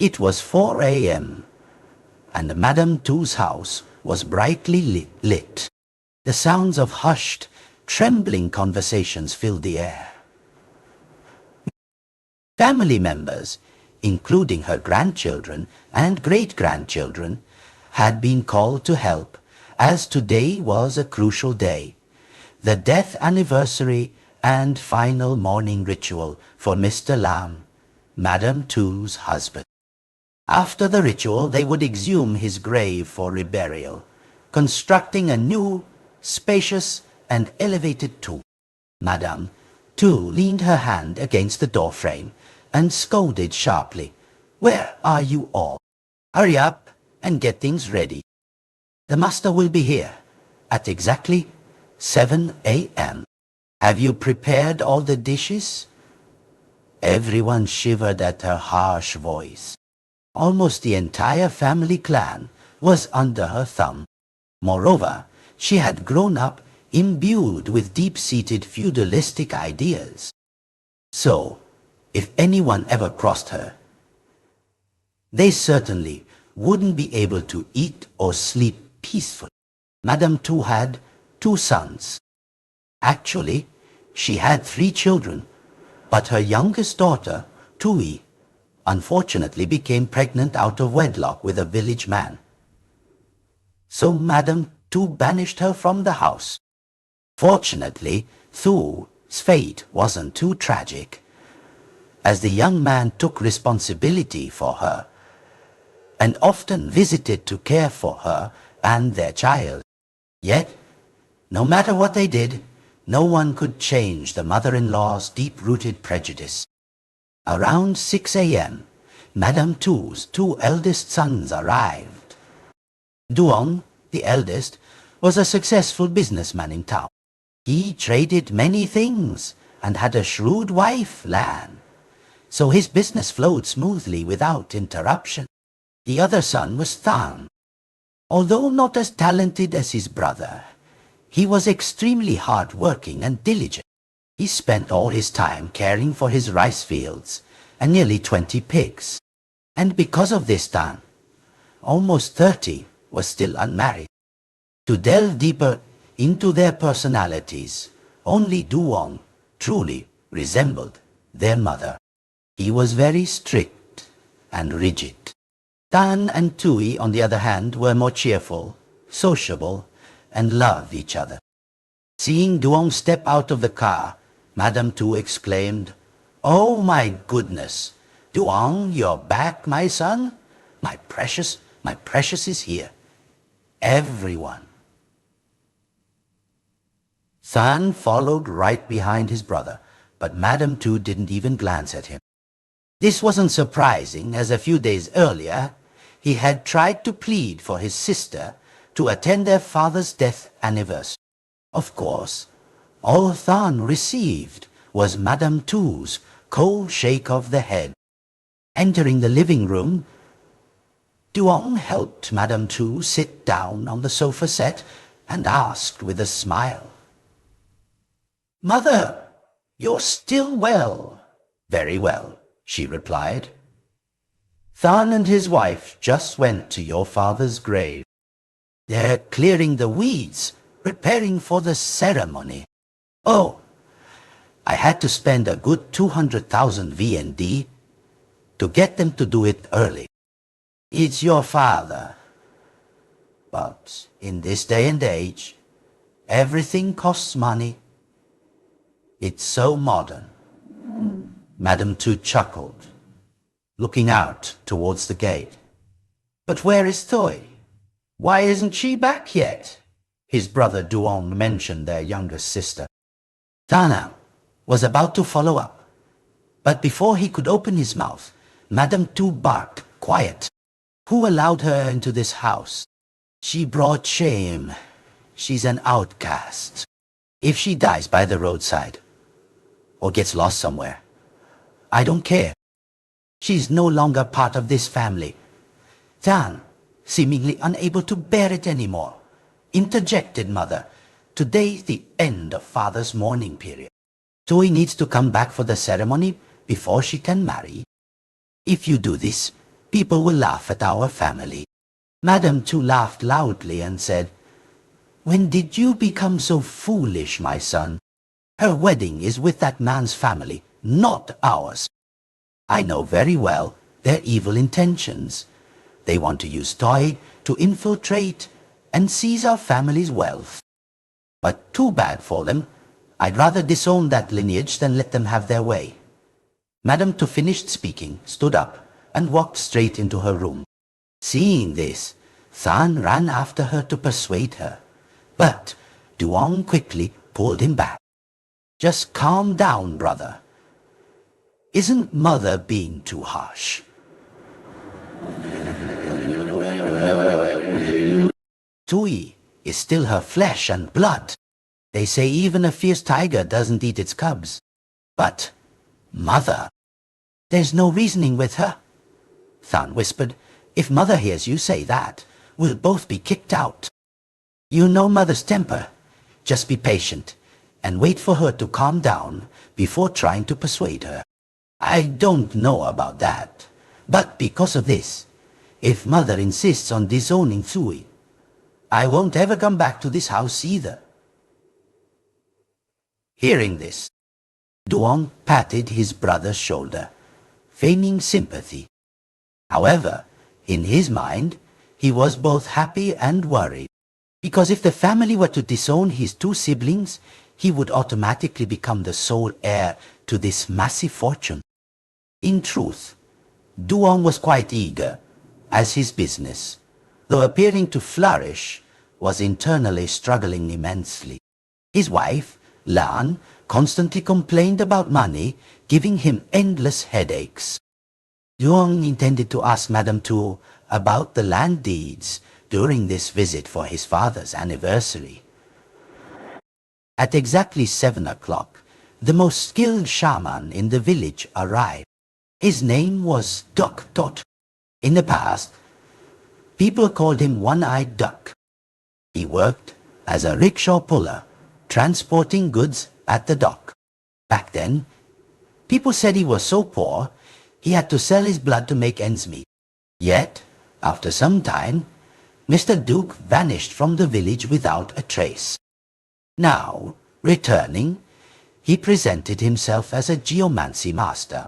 It was 4 a.m., and Madam Tu's house was brightly lit. The sounds of hushed, trembling conversations filled the air. Family members, including her grandchildren and great-grandchildren, had been called to help, as today was a crucial day, the death anniversary and final mourning ritual for Mr. Lam, Madam Tu's husband. After the ritual, they would exhume his grave for reburial, constructing a new, spacious, and elevated tomb. Madame Tu leaned her hand against the doorframe and scolded sharply, "Where are you all? Hurry up and get things ready. The master will be here at exactly 7 a.m. Have you prepared all the dishes?" Everyone shivered at her harsh voice. Almost the entire family clan was under her thumb. Moreover, she had grown up imbued with deep-seated feudalistic ideas. So, if anyone ever crossed her, they certainly wouldn't be able to eat or sleep peacefully. Madame Tu had 2 sons. Actually, she had 3 children, but her youngest daughter, Thuy, unfortunately became pregnant out of wedlock with a village man. So Madame Tu banished her from the house. Fortunately, Thuy's fate wasn't too tragic, as the young man took responsibility for her and often visited to care for her and their child. Yet, no matter what they did, no one could change the mother-in-law's deep-rooted prejudice. Around 6 a.m., Madame Tu's 2 eldest sons arrived. Duong, the eldest, was a successful businessman in town. He traded many things and had a shrewd wife, Lan, so his business flowed smoothly without interruption. The other son was Thanh. Although not as talented as his brother, he was extremely hard-working and diligent. He spent all his time caring for his rice fields and nearly 20 pigs. And because of this, Thanh, almost 30, was still unmarried. To delve deeper into their personalities, only Duong truly resembled their mother. He was very strict and rigid. Thanh and Thuy, on the other hand, were more cheerful, sociable, and loved each other. Seeing Duong step out of the car, Madame Tu exclaimed, "Oh my goodness! Duong, you're back, my son? My precious is here. Everyone." Thanh followed right behind his brother, but Madame Tu didn't even glance at him. This wasn't surprising, as a few days earlier, he had tried to plead for his sister to attend their father's death anniversary. Of course, all Thanh received was Madame Tu's cold shake of the head. Entering the living room, Duong helped Madame Tu sit down on the sofa set and asked with a smile, "Mother, you're still well?" "Very well," she replied. "Thanh and his wife just went to your father's grave. They're clearing the weeds, preparing for the ceremony. Oh, I had to spend a good 200,000 VND to get them to do it early. It's your father. But in this day and age, everything costs money. It's so modern." Madame Tu chuckled, looking out towards the gate. "But where is Thuy? Why isn't she back yet?" His brother Duong mentioned their youngest sister. Thanh was about to follow up, but before he could open his mouth, Madame Tu barked, "Quiet! Who allowed her into this house? She brought shame. She's an outcast. If she dies by the roadside, or gets lost somewhere, I don't care. She's no longer part of this family." Thanh, seemingly unable to bear it anymore, interjected, "Mother, today's the end of father's mourning period. Thuy needs to come back for the ceremony before she can marry. If you do this, People will laugh at our family." Madam Tu laughed loudly and said, "When did you become so foolish, my son? Her wedding is with that man's family, not ours. I know very well their evil intentions. They want to use Thuy to infiltrate and seize our family's wealth. But too bad for them. I'd rather disown that lineage than let them have their way." Madam Tu finished speaking, stood up, and walked straight into her room. Seeing this, Thanh ran after her to persuade her, but Duong quickly pulled him back. "Just calm down, brother. Isn't mother being too harsh?" Thuy is still her flesh and blood. They say even a fierce tiger doesn't eat its cubs. But mother, there's no reasoning with her. Thanh whispered, "If mother hears you say that, we'll both be kicked out. You know mother's temper. Just be patient and wait for her to calm down before trying to persuade her." "I don't know about that. But because of this, if mother insists on disowning Thuy, I won't ever come back to this house either." Hearing this, Duong patted his brother's shoulder, feigning sympathy. However, in his mind, he was both happy and worried, because if the family were to disown his two siblings, he would automatically become the sole heir to this massive fortune. In truth, Duong was quite eager, as his business, though appearing to flourish, was internally struggling immensely. His wife, Lan, constantly complained about money, giving him endless headaches. Duong intended to ask Madam Tu about the land deeds during this visit for his father's anniversary. At exactly 7 o'clock, the most skilled shaman in the village arrived. His name was Duck Tot. In the past, people called him One-Eyed Duck. He worked as a rickshaw puller, transporting goods at the dock. Back then, people said he was so poor, he had to sell his blood to make ends meet. Yet, after some time, Mr. Duke vanished from the village without a trace. Now, returning, he presented himself as a geomancy master.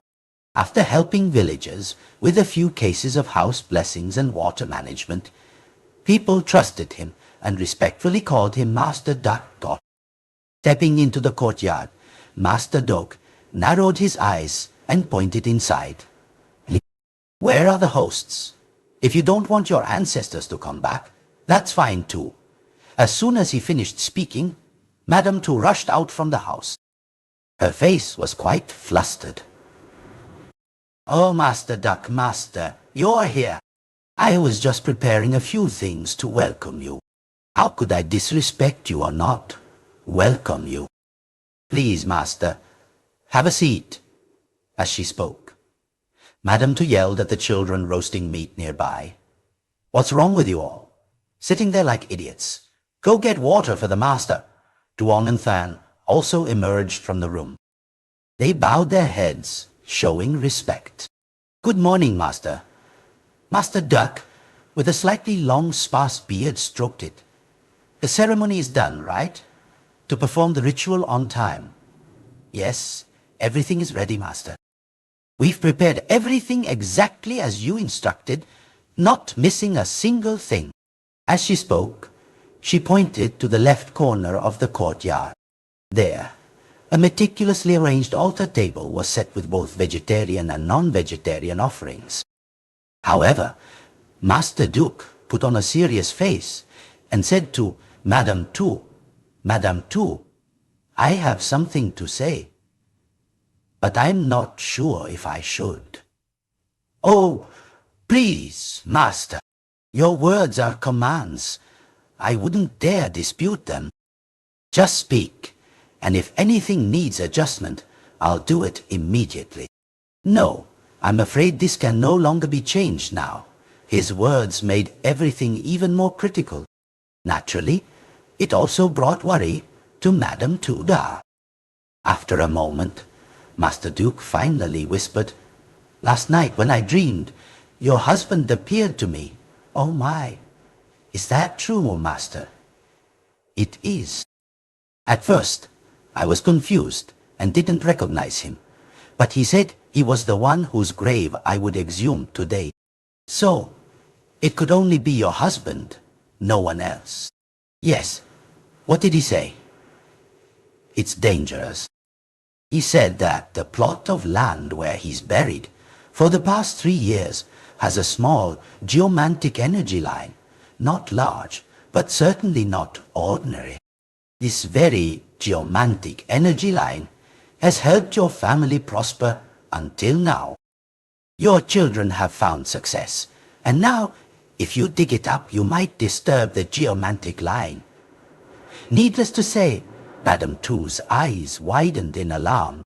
After helping villagers with a few cases of house blessings and water management, people trusted him and respectfully called him Master Duck Tot. Stepping into the courtyard, Master Duck narrowed his eyes and pointed inside. "Where are the hosts? If you don't want your ancestors to come back, that's fine too." As soon as he finished speaking, Madam Tu rushed out from the house. Her face was quite flustered. "Oh, Master Duck, Master, you're here. I was just preparing a few things to welcome you. How could I disrespect you or not welcome you? Please, Master, have a seat." As she spoke, Madam Tu yelled at the children roasting meat nearby. "What's wrong with you all? Sitting there like idiots. Go get water for the master." Duong and Thanh also emerged from the room. They bowed their heads, showing respect. "Good morning, Master." Master Duck, with a slightly long, sparse beard, stroked it. "The ceremony is done, right? To perform the ritual on time." "Yes, everything is ready, Master. We've prepared everything exactly as you instructed, not missing a single thing." As she spoke, she pointed to the left corner of the courtyard. There, a meticulously arranged altar table was set with both vegetarian and non-vegetarian offerings. However, Master Duke put on a serious face and said to Madam Tu, "Madam Tu, I have something to say, but I'm not sure if I should." "Oh, please, Master, your words are commands. I wouldn't dare dispute them. Just speak, and if anything needs adjustment, I'll do it immediately." "No, I'm afraid this can no longer be changed now." His words made everything even more critical. Naturally, it also brought worry to Madam Tu. After a moment, Master Duke finally whispered, "Last night when I dreamed, Your husband appeared to me. Oh my! Is that true, master? It is. At first, I was confused and didn't recognize him, but he said he was the one whose grave I would exhume today. So, it could only be your husband, no one else. Yes. What did he say? It's dangerous. He said that the plot of land where he's buried for the past 3 years has a small geomantic energy line, not large, but certainly not ordinary. This very geomantic energy line has helped your family prosper until now. Your children have found success, and now, if you dig it up, you might disturb the geomantic line. Needless to say, Madam Tu's eyes widened in alarm,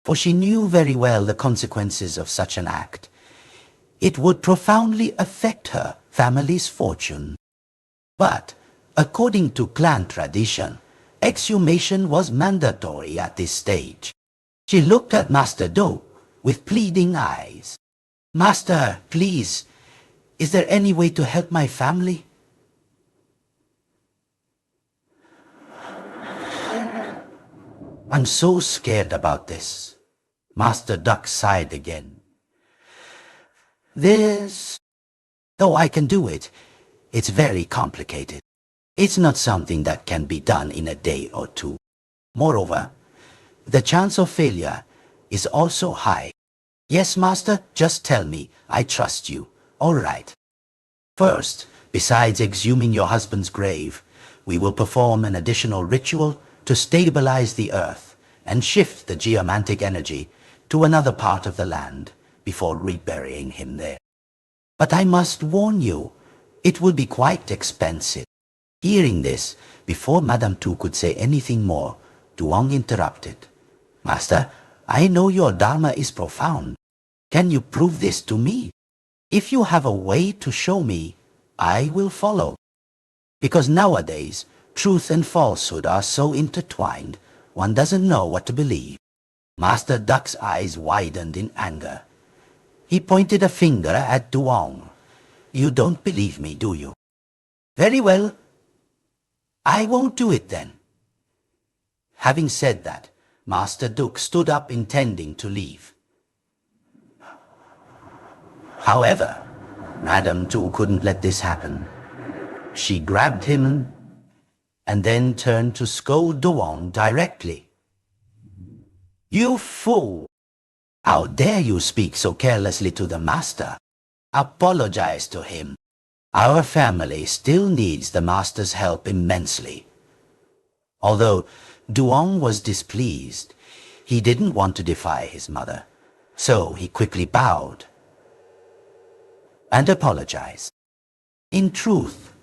for she knew very well the consequences of such an act. It would profoundly affect her family's fortune. But, according to clan tradition, exhumation was mandatory at this stage. She looked at Master Du with pleading eyes. Master, please, is there any way to help my family? I'm so scared about this. Master Duck sighed again. Though I can do it, it's very complicated. It's not something that can be done in a day or two. Moreover, the chance of failure is also high. Yes, Master, just tell me. I trust you. All right. First, besides exhuming your husband's grave, we will perform an additional ritual to stabilize the earth and shift the geomantic energy to another part of the land before reburying him there. But I must warn you, it will be quite expensive. Hearing this, before Madam Tu could say anything more, Duong interrupted. Master, I know your dharma is profound. Can you prove this to me? If you have a way to show me, I will follow. Because nowadays, truth and falsehood are so intertwined, one doesn't know what to believe. Master Duck's eyes widened in anger. He pointed a finger at Duong. You don't believe me, do you? Very well. I won't do it then. Having said that, Master Duck stood up intending to leave. However, Madam Tu couldn't let this happen. She grabbed him and then turned to scold Duong directly. You fool! How dare you speak so carelessly to the master? Apologize to him. Our family still needs the master's help immensely. Although Duong was displeased, he didn't want to defy his mother, so he quickly bowed and apologized. In truth,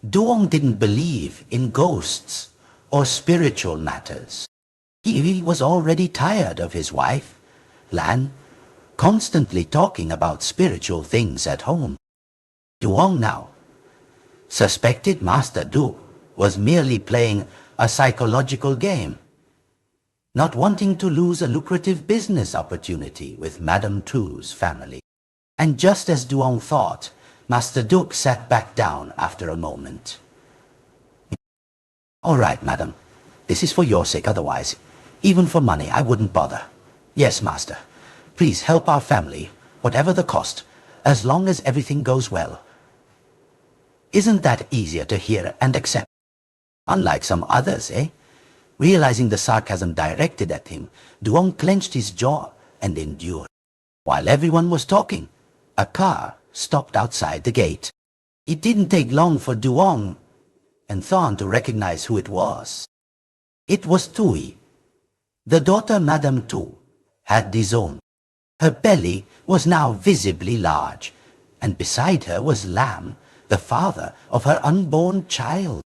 Duong didn't believe in ghosts or spiritual matters. He was already tired of his wife, Lan, constantly talking about spiritual things at home. Duong now suspected Master Du was merely playing a psychological game, not wanting to lose a lucrative business opportunity with Madam Tu's family. And just as Duong thought, Master Duke sat back down after a moment. All right, madam. This is for your sake, otherwise, even for money, I wouldn't bother. Yes, master. Please help our family, whatever the cost, as long as everything goes well. Isn't that easier to hear and accept? Unlike some others, eh? Realizing the sarcasm directed at him, Duong clenched his jaw and endured. While everyone was talking, a car stopped outside the gate. It didn't take long for Duong and Thanh to recognize who it was. It was Thuy. The daughter Madam Tu had disowned. Her belly was now visibly large, and beside her was Lam, the father of her unborn child.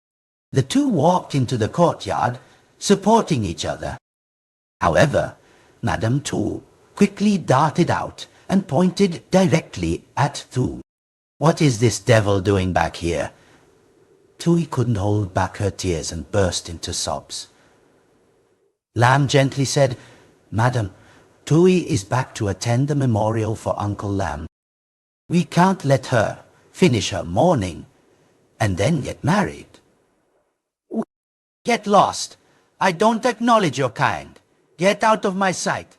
The two walked into the courtyard, supporting each other. However, Madam Tu quickly darted out and pointed directly at Thuy. What is this devil doing back here? Thuy couldn't hold back her tears and burst into sobs. Lam gently said, Madam, Thuy is back to attend the memorial for Uncle Lam. We can't let her finish her mourning and then get married. Get lost. I don't acknowledge your kind. Get out of my sight.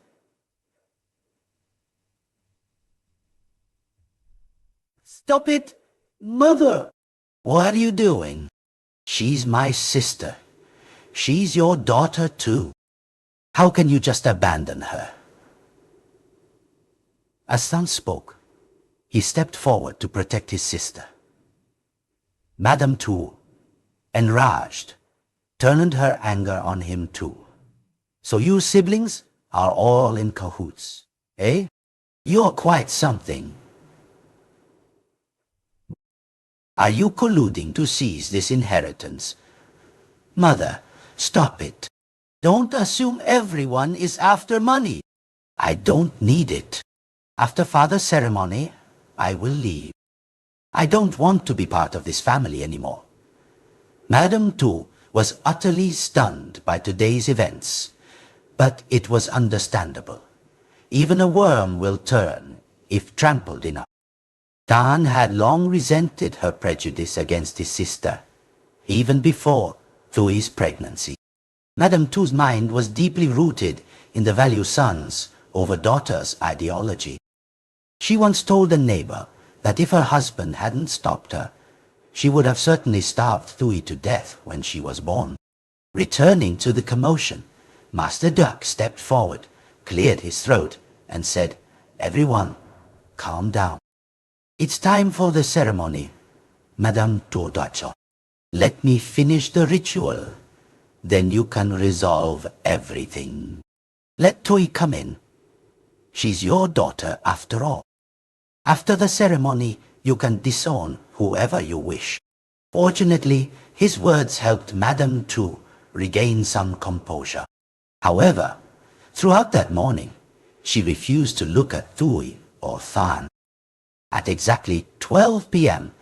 Stop it, Mother! What are you doing? She's my sister. She's your daughter too. How can you just abandon her? As Thanh spoke, he stepped forward to protect his sister. Madam Tu, enraged, turned her anger on him too. So you siblings are all in cahoots, eh? You're quite something. Are you colluding to seize this inheritance? Mother, stop it. Don't assume everyone is after money. I don't need it. After Father's ceremony, I will leave. I don't want to be part of this family anymore. Madam Tu was utterly stunned by today's events, but it was understandable. Even a worm will turn if trampled enough. Thanh had long resented her prejudice against his sister, even before Thuy's pregnancy. Madam Tu's mind was deeply rooted in the value sons over daughters ideology. She once told a neighbor that if her husband hadn't stopped her, she would have certainly starved Thuy to death when she was born. Returning to the commotion, Master Duck stepped forward, cleared his throat, and said, "Everyone, calm down. It's time for the ceremony, Madam Tu. Let me finish the ritual. Then you can resolve everything. Let Thuy come in. She's your daughter after all. After the ceremony, you can disown whoever you wish." Fortunately, his words helped Madam Tu regain some composure. However, throughout that morning, she refused to look at Thuy or Thanh. At exactly 12 p.m.,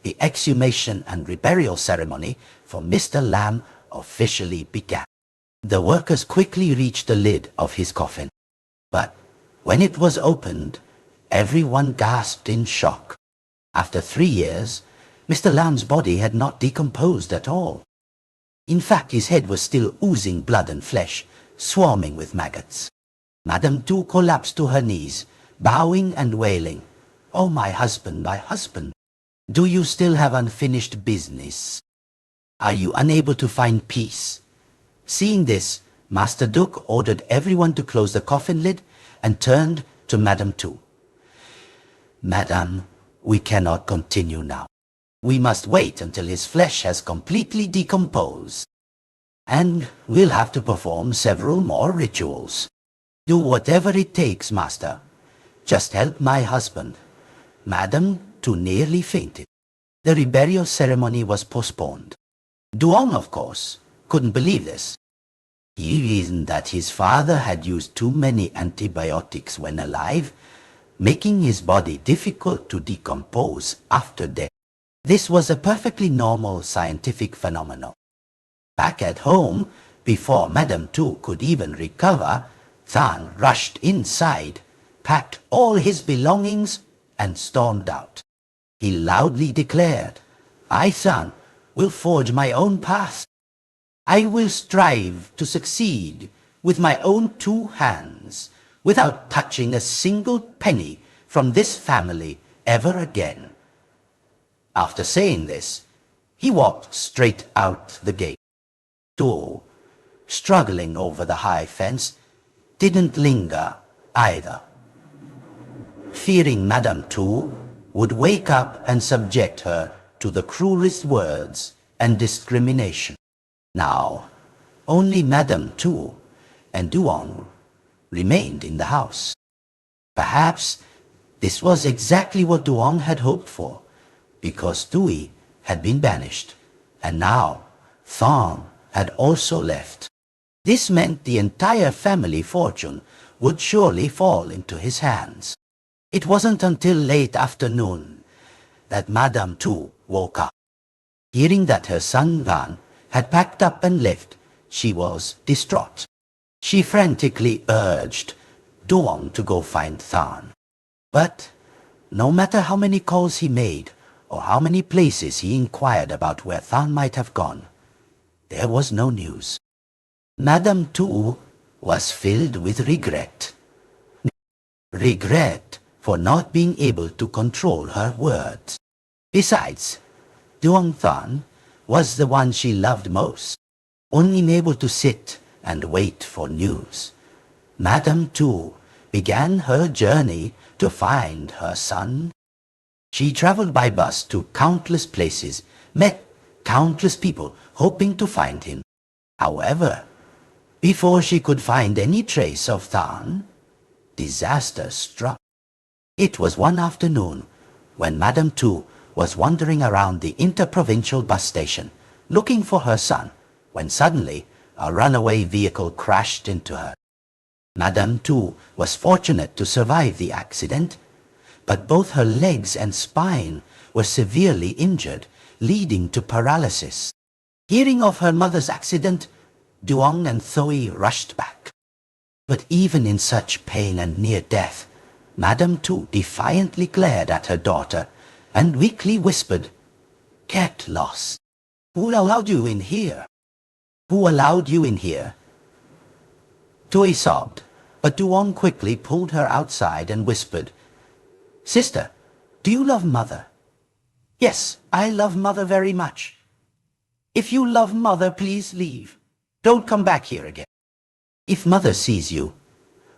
the exhumation and reburial ceremony for Mr. Lam officially began. The workers quickly reached the lid of his coffin, but when it was opened, everyone gasped in shock. After 3 years, Mr. Lam's body had not decomposed at all. In fact, his head was still oozing blood and flesh, swarming with maggots. Madam Tu collapsed to her knees, bowing and wailing, "Oh, my husband, do you still have unfinished business? Are you unable to find peace?" Seeing this, Master Duck ordered everyone to close the coffin lid and turned to Madam Tu. "Madam, we cannot continue now. We must wait until his flesh has completely decomposed. And we'll have to perform several more rituals. Do whatever it takes, Master. Just help my husband." Madam Tu nearly fainted. The reburial ceremony was postponed. Duong, of course, couldn't believe this. He reasoned that his father had used too many antibiotics when alive, making his body difficult to decompose after death. This was a perfectly normal scientific phenomenon. Back at home, before Madam Tu could even recover, Thanh rushed inside, packed all his belongings, and stormed out. He loudly declared, "I, Thanh, will forge my own path. I will strive to succeed with my own 2 hands, without touching a single penny from this family ever again." After saying this, he walked straight out the gate. Tu, struggling over the high fence, didn't linger either. Fearing Madam Tu would wake up and subject her to the cruelest words and discrimination. Now, only Madam Tu and Duong remained in the house. Perhaps this was exactly what Duong had hoped for, because Thuy had been banished, and now Thanh had also left. This meant the entire family fortune would surely fall into his hands. It wasn't until late afternoon that Madam Tu woke up. Hearing that her son Thanh had packed up and left, she was distraught. She frantically urged Duong to go find Thanh. But No matter how many calls he made, or how many places he inquired about where Thanh might have gone, there was no news. Madam Tu was filled with regret. Regret for not being able to control her words. Besides, Duong Thanh was the one she loved most, unable to sit and wait for news. Madam Tu began her journey to find her son. She traveled by bus to countless places, met countless people hoping to find him. However, before she could find any trace of Thanh, disaster struck. It was one afternoon when Madam Tu was wandering around the interprovincial bus station looking for her son, when suddenly a runaway vehicle crashed into her. Madam Tu was fortunate to survive the accident, but both her legs and spine were severely injured, leading to paralysis. Hearing of her mother's accident, Duong and Thuy rushed back. But even in such pain and near death, Madam Tu defiantly glared at her daughter and weakly whispered, "Get lost. Who allowed you in here? Who allowed you in here?" Thuy sobbed, but Duong quickly pulled her outside and whispered, "Sister, do you love Mother?" "Yes, I love Mother very much." "If you love Mother, please leave. Don't come back here again. If Mother sees you,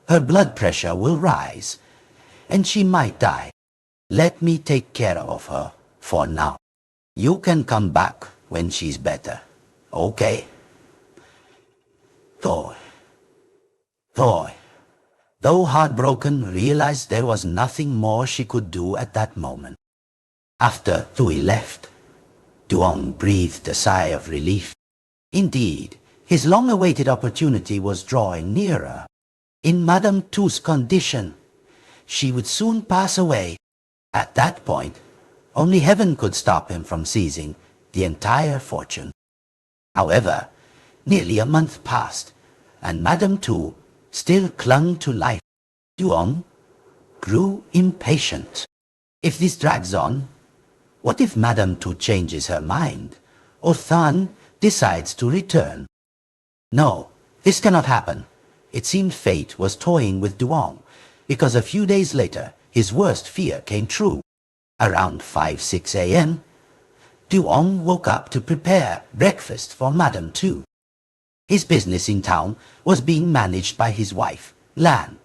her blood pressure will rise, and she might die. Let me take care of her for now. You can come back when she's better, okay?" Thuy, though heartbroken, realized there was nothing more she could do at that moment. After Thuy left, Duong breathed a sigh of relief. Indeed, his long-awaited opportunity was drawing nearer. In Madam Tu's condition, she would soon pass away. At that point, only heaven could stop him from seizing the entire fortune. However, nearly a month passed, and Madam Tu still clung to life. Duong grew impatient. If this drags on, what if Madam Tu changes her mind, or Thanh decides to return? No, this cannot happen. It seemed fate was toying with Duong, because a few days later, his worst fear came true. Around 5-6 a.m., Duong woke up to prepare breakfast for Madam Tu. His business in town was being managed by his wife, Lam,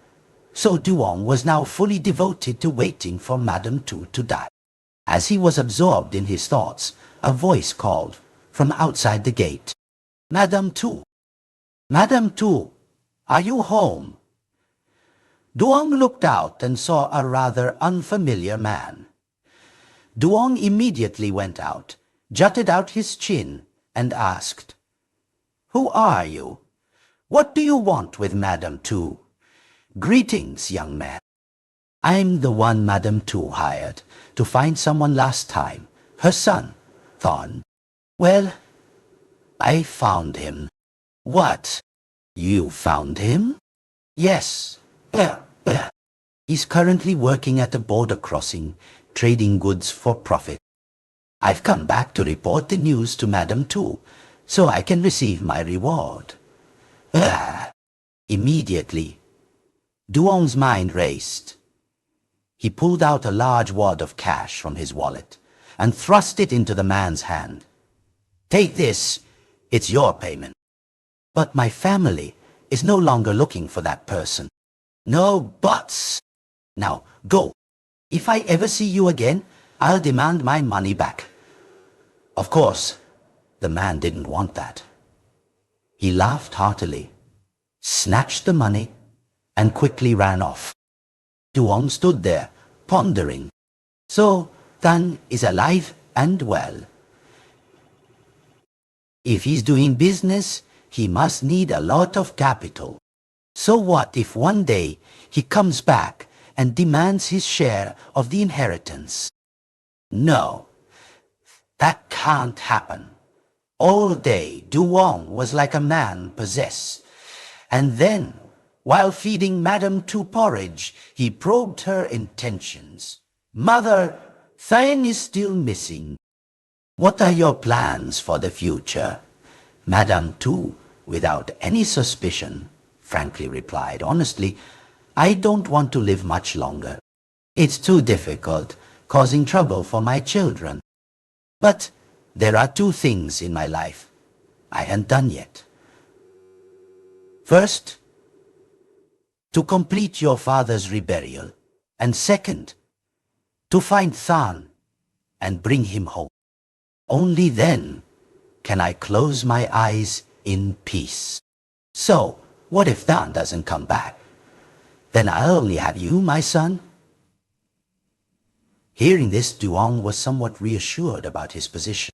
so Duong was now fully devoted to waiting for Madam Tu to die. As he was absorbed in his thoughts, a voice called from outside the gate, "Madam Tu! Madam Tu, are you home?" Duong looked out and saw a rather unfamiliar man. Duong immediately went out, jutted out his chin, and asked, "Who are you? What do you want with Madam Tu?" "Greetings, young man. I'm the one Madam Tu hired to find someone last time, her son, Thanh. Well, I found him." "What? You found him?" "Yes. He's currently working at a border crossing, trading goods for profit. I've come back to report the news to Madam Tu, so I can receive my reward." Immediately, Duong's mind raced. He pulled out a large wad of cash from his wallet and thrust it into the man's hand. "Take this. It's your payment." "But my family is no longer looking for that person." "No buts. Now go. If I ever see you again, I'll demand my money back." Of course, the man didn't want that. He laughed heartily, snatched the money, and quickly ran off. Duong stood there, pondering. So Thanh is alive and well. If he's doing business, he must need a lot of capital. So what if one day he comes back and demands his share of the inheritance? No, that can't happen. All day, Duong was like a man possessed. And then, while feeding Madam Tu porridge, he probed her intentions. Mother, Thanh is still missing. What are your plans for the future? Madam Tu, without any suspicion, frankly replied, honestly, I don't want to live much longer. It's too difficult, causing trouble for my children. But there are two things in my life I haven't done yet. First, to complete your father's reburial, and second, to find Thanh and bring him home. Only then can I close my eyes in peace. So, what if Thanh doesn't come back? Then I'll only have you, my son. Hearing this, Duong was somewhat reassured about his position.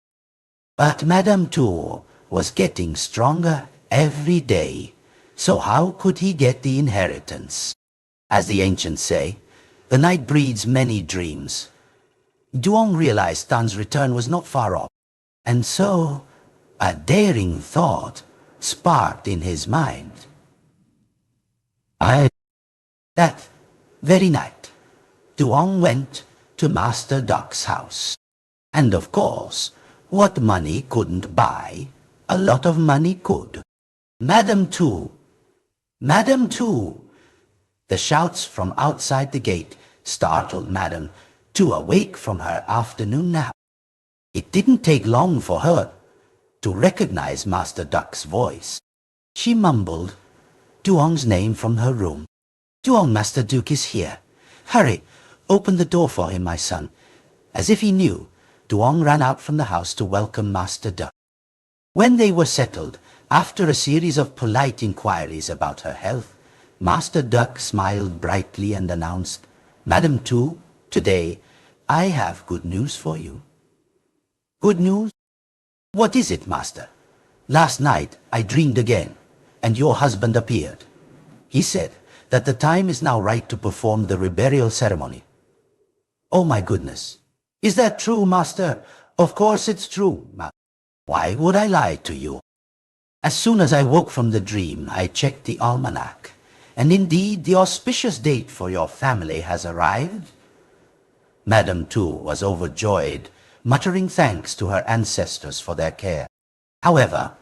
But Madam Tu was getting stronger every day, so how could he get the inheritance? As the ancients say, the night breeds many dreams. Duong realized Than's return was not far off, and so a daring thought sparked in his mind. That very night, Duong went to Master Duck's house. And of course, what money couldn't buy, a lot of money could. Madam Tu! Madam Tu! The shouts from outside the gate startled Madam Tu awake from her afternoon nap. It didn't take long for her to recognize Master Duck's voice. She mumbled Duong's name from her room. Duong, Master Duke is here. Hurry, open the door for him, my son. As if he knew, Duong ran out from the house to welcome Master Duck. When they were settled, after a series of polite inquiries about her health, Master Duck smiled brightly and announced, Madam Tu, today I have good news for you. Good news? What is it, Master? Last night I dreamed again, and your husband appeared. He said that the time is now right to perform the reburial ceremony. Oh my goodness. Is that true, Master? Of course it's true, Master. Why would I lie to you? As soon as I woke from the dream, I checked the almanac, and indeed the auspicious date for your family has arrived. Madam Tu was overjoyed, muttering thanks to her ancestors for their care. However,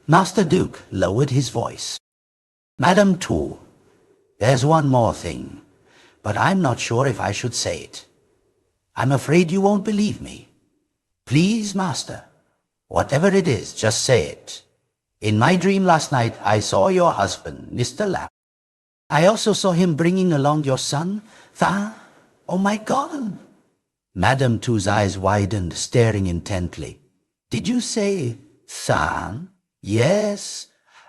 Master Duke lowered his voice. Madam Tu, there's one more thing, but I'm not sure if I should say it. I'm afraid you won't believe me. Please, Master, whatever it is, just say it. In my dream last night, I saw your husband, Mr. Lam. I also saw him bringing along your son, Thuy. Oh my God! Madam Tu's eyes widened, staring intently. Did you say Thuy? Yes,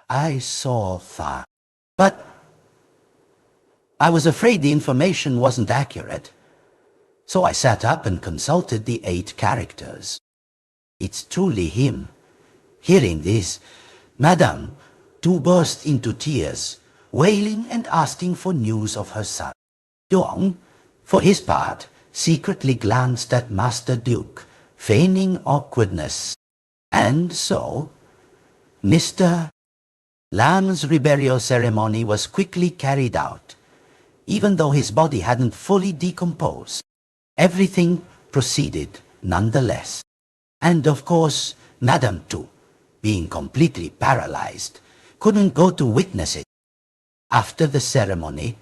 I saw Thuy. But I was afraid the information wasn't accurate. So I sat up and consulted the 8 characters. It's truly him. Hearing this, Madam Tu burst into tears, wailing and asking for news of her son. Duong, for his part, secretly glanced at Master Duke, feigning awkwardness. And so, Mr. Lam's reburial ceremony was quickly carried out. Even though his body hadn't fully decomposed, everything proceeded nonetheless. And of course, Madam Tu, being completely paralyzed, couldn't go to witness it. After the ceremony,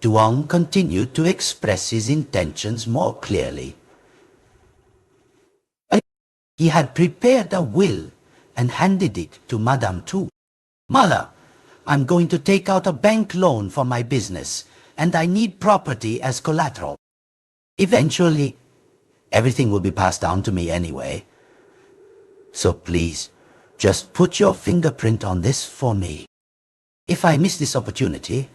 Duong continued to express his intentions more clearly. He had prepared a will and handed it to Madam Tu. Mother, I'm going to take out a bank loan for my business, and I need property as collateral. Eventually, everything will be passed down to me anyway. So please, just put your fingerprint on this for me. If I miss this opportunity,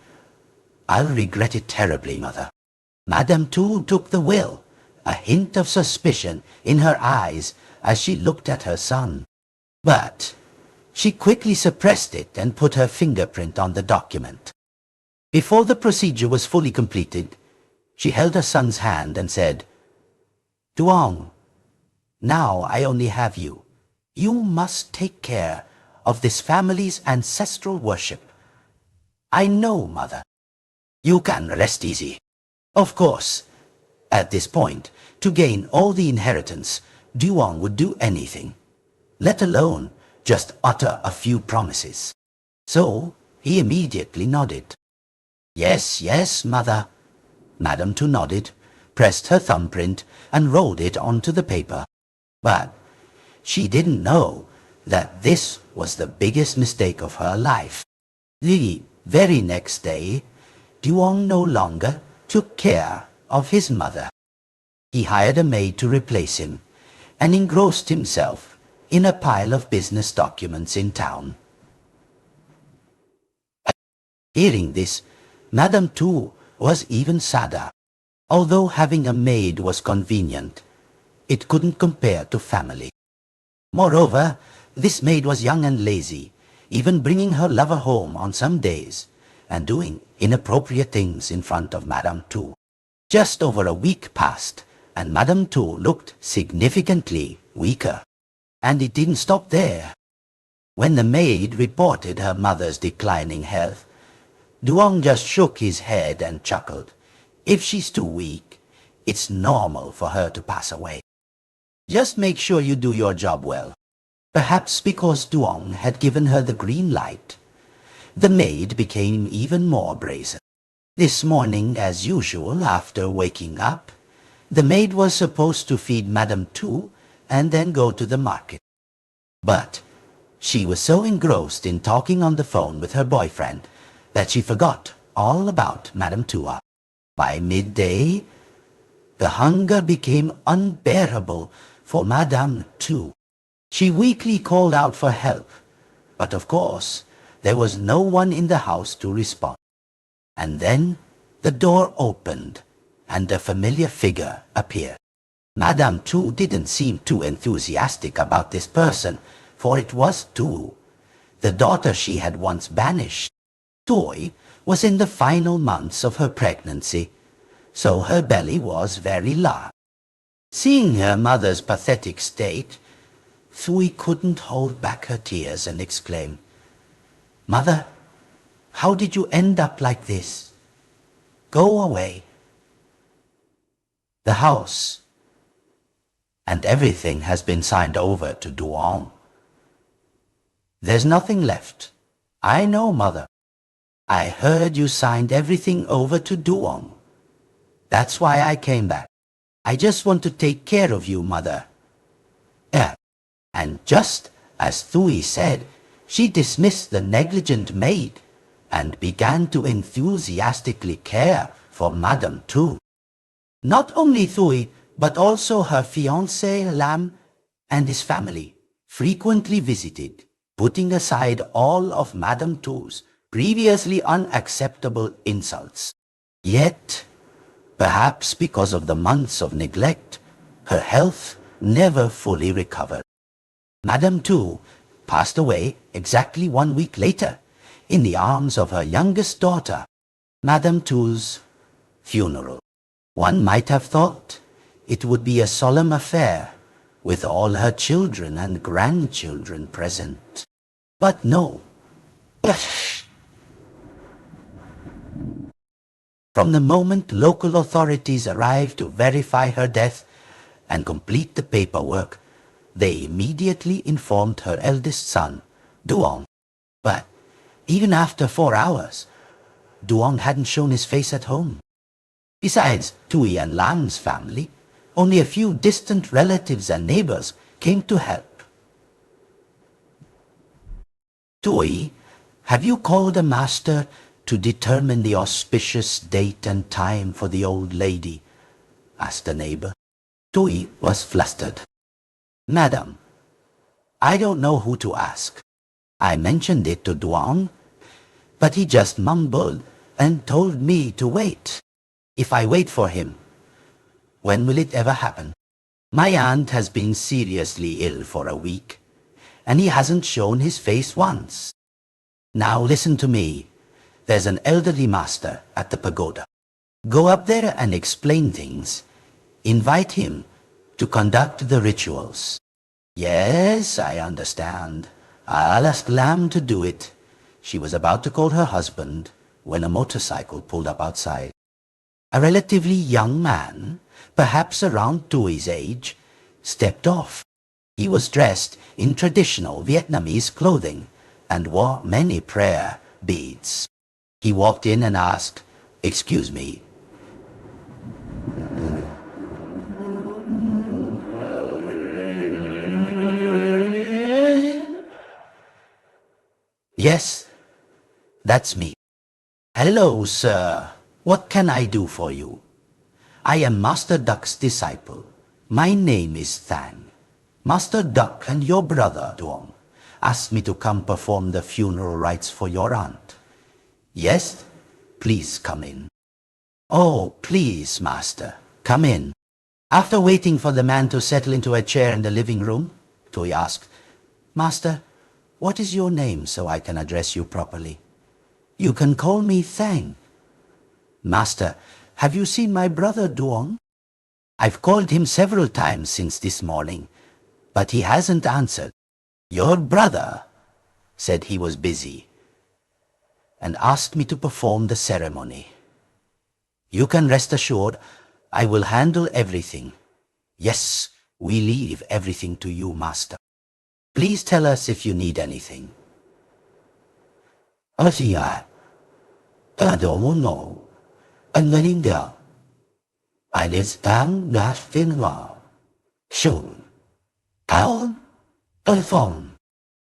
I'll regret it terribly, Mother. Madam Tu took the will, a hint of suspicion in her eyes as she looked at her son. But she quickly suppressed it and put her fingerprint on the document. Before the procedure was fully completed, she held her son's hand and said, Duong, now I only have you. You must take care of this family's ancestral worship. I know, Mother. You can rest easy. Of course, At this point, to gain all the inheritance, Duong would do anything, let alone just utter a few promises. So he immediately nodded. Yes, yes, mother. Madam Tu nodded, pressed her thumbprint, and rolled it onto the paper. But she didn't know that this was the biggest mistake of her life. The very next day, Duong no longer took care of his mother. He hired a maid to replace him and engrossed himself in a pile of business documents in town. Hearing this, Madam Tu was even sadder. Although having a maid was convenient, it couldn't compare to family. Moreover, this maid was young and lazy, even bringing her lover home on some days and doing inappropriate things in front of Madam Tu. Just over a week passed, and Madam Tu looked significantly weaker. And it didn't stop there. When the maid reported her mother's declining health, Duong just shook his head and chuckled. If she's too weak, it's normal for her to pass away. Just make sure you do your job well. Perhaps because Duong had given her the green light, the maid became even more brazen. This morning, as usual, after waking up, the maid was supposed to feed Madam Tu and then go to the market. But she was so engrossed in talking on the phone with her boyfriend that she forgot all about Madam Tu. By midday, the hunger became unbearable for Madam Tu. She weakly called out for help, but of course, there was no one in the house to respond. And then the door opened, and a familiar figure appeared. Madam Tu didn't seem too enthusiastic about this person, for it was Tu, the daughter she had once banished. Thuy was in the final months of her pregnancy, so her belly was very large. Seeing her mother's pathetic state, Thuy couldn't hold back her tears and exclaimed, "Mother, how did you end up like this? Go away." The house and everything has been signed over to Duong. There's nothing left. I know, Mother. I heard you signed everything over to Duong. That's why I came back. I just want to take care of you, Mother. Yeah. And just as Thuy said, she dismissed the negligent maid and began to enthusiastically care for Madam Tu. Not only Thuy, but also her fiancé Lam and his family frequently visited, putting aside all of Madam Tu's previously unacceptable insults. Yet, perhaps because of the months of neglect, her health never fully recovered. Madam Tu passed away exactly 1 week later in the arms of her youngest daughter. Madam Tu's funeral. One might have thought it would be a solemn affair with all her children and grandchildren present. But no. From the moment local authorities arrived to verify her death and complete the paperwork, they immediately informed her eldest son, Duong. But even after 4 hours, Duong hadn't shown his face at home. Besides Thuy and Lam's family, only a few distant relatives and neighbors came to help. Thuy, have you called a master to determine the auspicious date and time for the old lady? Asked the neighbor. Thuy was flustered. Madam, I don't know who to ask. I mentioned it to Duong, but he just mumbled and told me to wait. If I wait for him, when will it ever happen? My aunt has been seriously ill for a week, and he hasn't shown his face once. Now listen to me. There's an elderly master at the pagoda. Go up there and explain things. Invite him to conduct the rituals. Yes, I understand. I'll ask Lam to do it. She was about to call her husband when a motorcycle pulled up outside. A relatively young man, perhaps around Thuy's age, stepped off. He was dressed in traditional Vietnamese clothing and wore many prayer beads. He walked in and asked, "Excuse me." "Yes, that's me." "Hello, sir. What can I do for you?" "I am Master Duck's disciple. My name is Thanh. Master Duck and your brother, Duong, asked me to come perform the funeral rites for your aunt." "Yes, please come in." "Oh, please, Master, come in." After waiting for the man to settle into a chair in the living room, Thuy asked, "Master, what is your name so I can address you properly?" "You can call me Thanh." "Master, have you seen my brother Duong?" "I've called him several times since this morning, but he hasn't answered." "Your brother said he was busy and asked me to perform the ceremony. You can rest assured I will handle everything. Yes, we leave everything to you, Master. Please tell us if you need anything." "I don't know. Anh lên được. I understand that thing well. Soon. I'll telephone.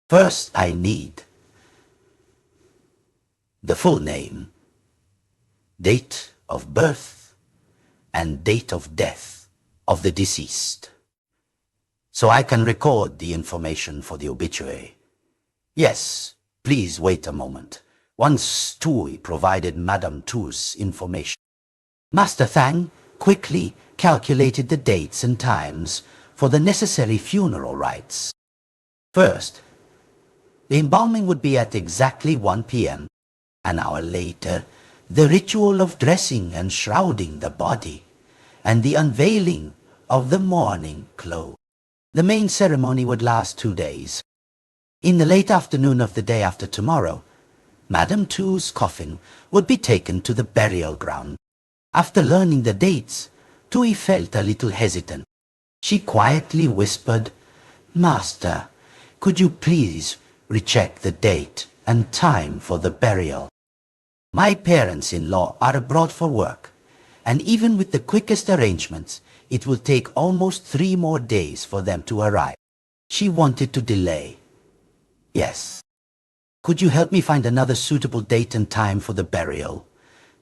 First I need the full name, date of birth, and date of death of the deceased, so I can record the information for the obituary." "Yes, please wait a moment." Once Thuy provided Madam Tu's information, Master Thanh quickly calculated the dates and times for the necessary funeral rites. First, the embalming would be at exactly 1 p.m. An hour later, the ritual of dressing and shrouding the body, and the unveiling of the mourning clothes. The main ceremony would last 2 days. In the late afternoon of the day after tomorrow, Madam Tu's coffin would be taken to the burial ground. After learning the dates, Thuy felt a little hesitant. She quietly whispered, "Master, could you please recheck the date and time for the burial? My parents-in-law are abroad for work, and even with the quickest arrangements, it will take almost 3 more days for them to arrive." She wanted to delay. "Yes. Could you help me find another suitable date and time for the burial?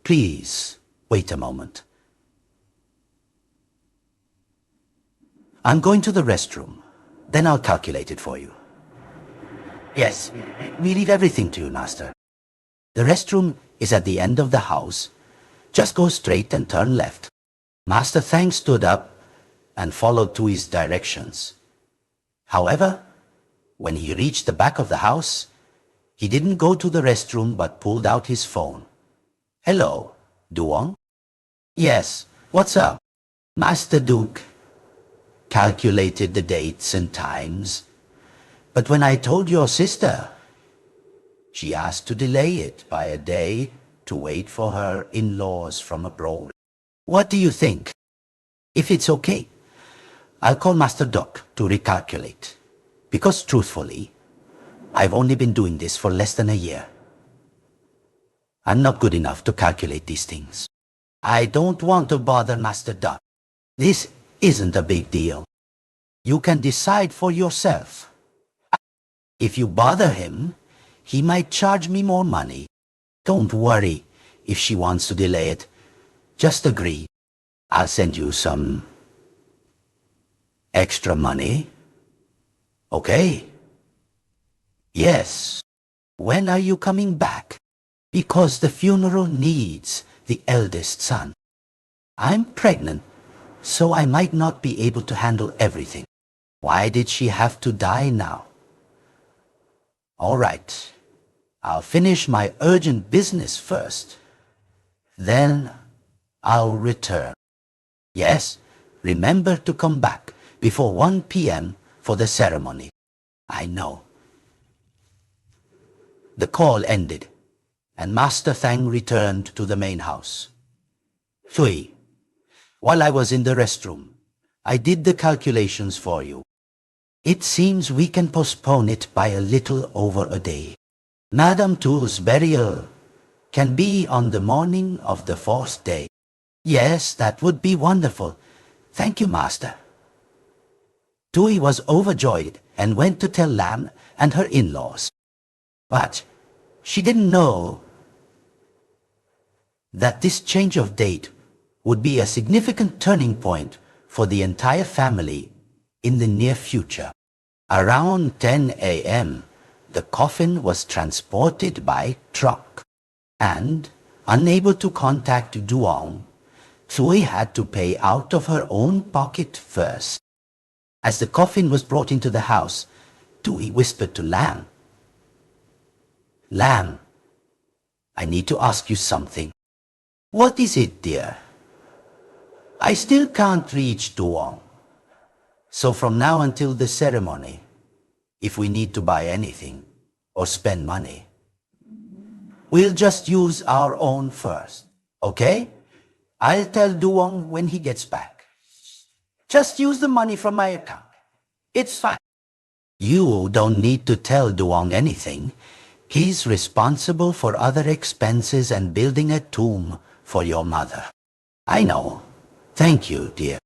Please, wait a moment. I'm going to the restroom. Then I'll calculate it for you." "Yes, we leave everything to you, Master. The restroom is at the end of the house. Just go straight and turn left." Master Thanh stood up and followed Thuy's directions. However, when he reached the back of the house, he didn't go to the restroom but pulled out his phone. "Hello, Duong?" "Yes, what's up?" Master Duke calculated the dates and times, but when I told your sister, she asked to delay it by a day to wait for her in-laws from abroad. What do you think? If it's okay, I'll call Master Duck to recalculate, because truthfully, I've only been doing this for less than a year. I'm not good enough to calculate these things. I don't want to bother Master Duck. This isn't a big deal. You can decide for yourself. If you bother him, he might charge me more money. Don't worry if she wants to delay it. Just agree. I'll send you some extra money. Okay? Yes. When are you coming back? Because the funeral needs the eldest son. I'm pregnant, so I might not be able to handle everything. Why did she have to die now? All right. I'll finish my urgent business first. Then I'll return. Yes, remember to come back before 1 p.m. for the ceremony. I know. The call ended, and Master Thanh returned to the main house. Thuy, While I was in the restroom, I did the calculations for you. It seems we can postpone it by a little over a day. Madam Tu's burial can be on the morning of the 4th day. Yes, that would be wonderful. Thank you, Master. Thuy was overjoyed and went to tell Lam and her in-laws. But she didn't know that this change of date would be a significant turning point for the entire family in the near future. Around 10 a.m., the coffin was transported by truck, and, unable to contact Duong, Thuy had to pay out of her own pocket first. As the coffin was brought into the house, Thuy whispered to Lam, "Lam, I need to ask you something." "What is it, dear?" "I still can't reach Duong. So from now until the ceremony, if we need to buy anything or spend money, we'll just use our own first, okay? I'll tell Duong when he gets back. Just use the money from my account. It's fine." "You don't need to tell Duong anything. He's responsible for other expenses and building a tomb for your mother." "I know. Thank you, dear.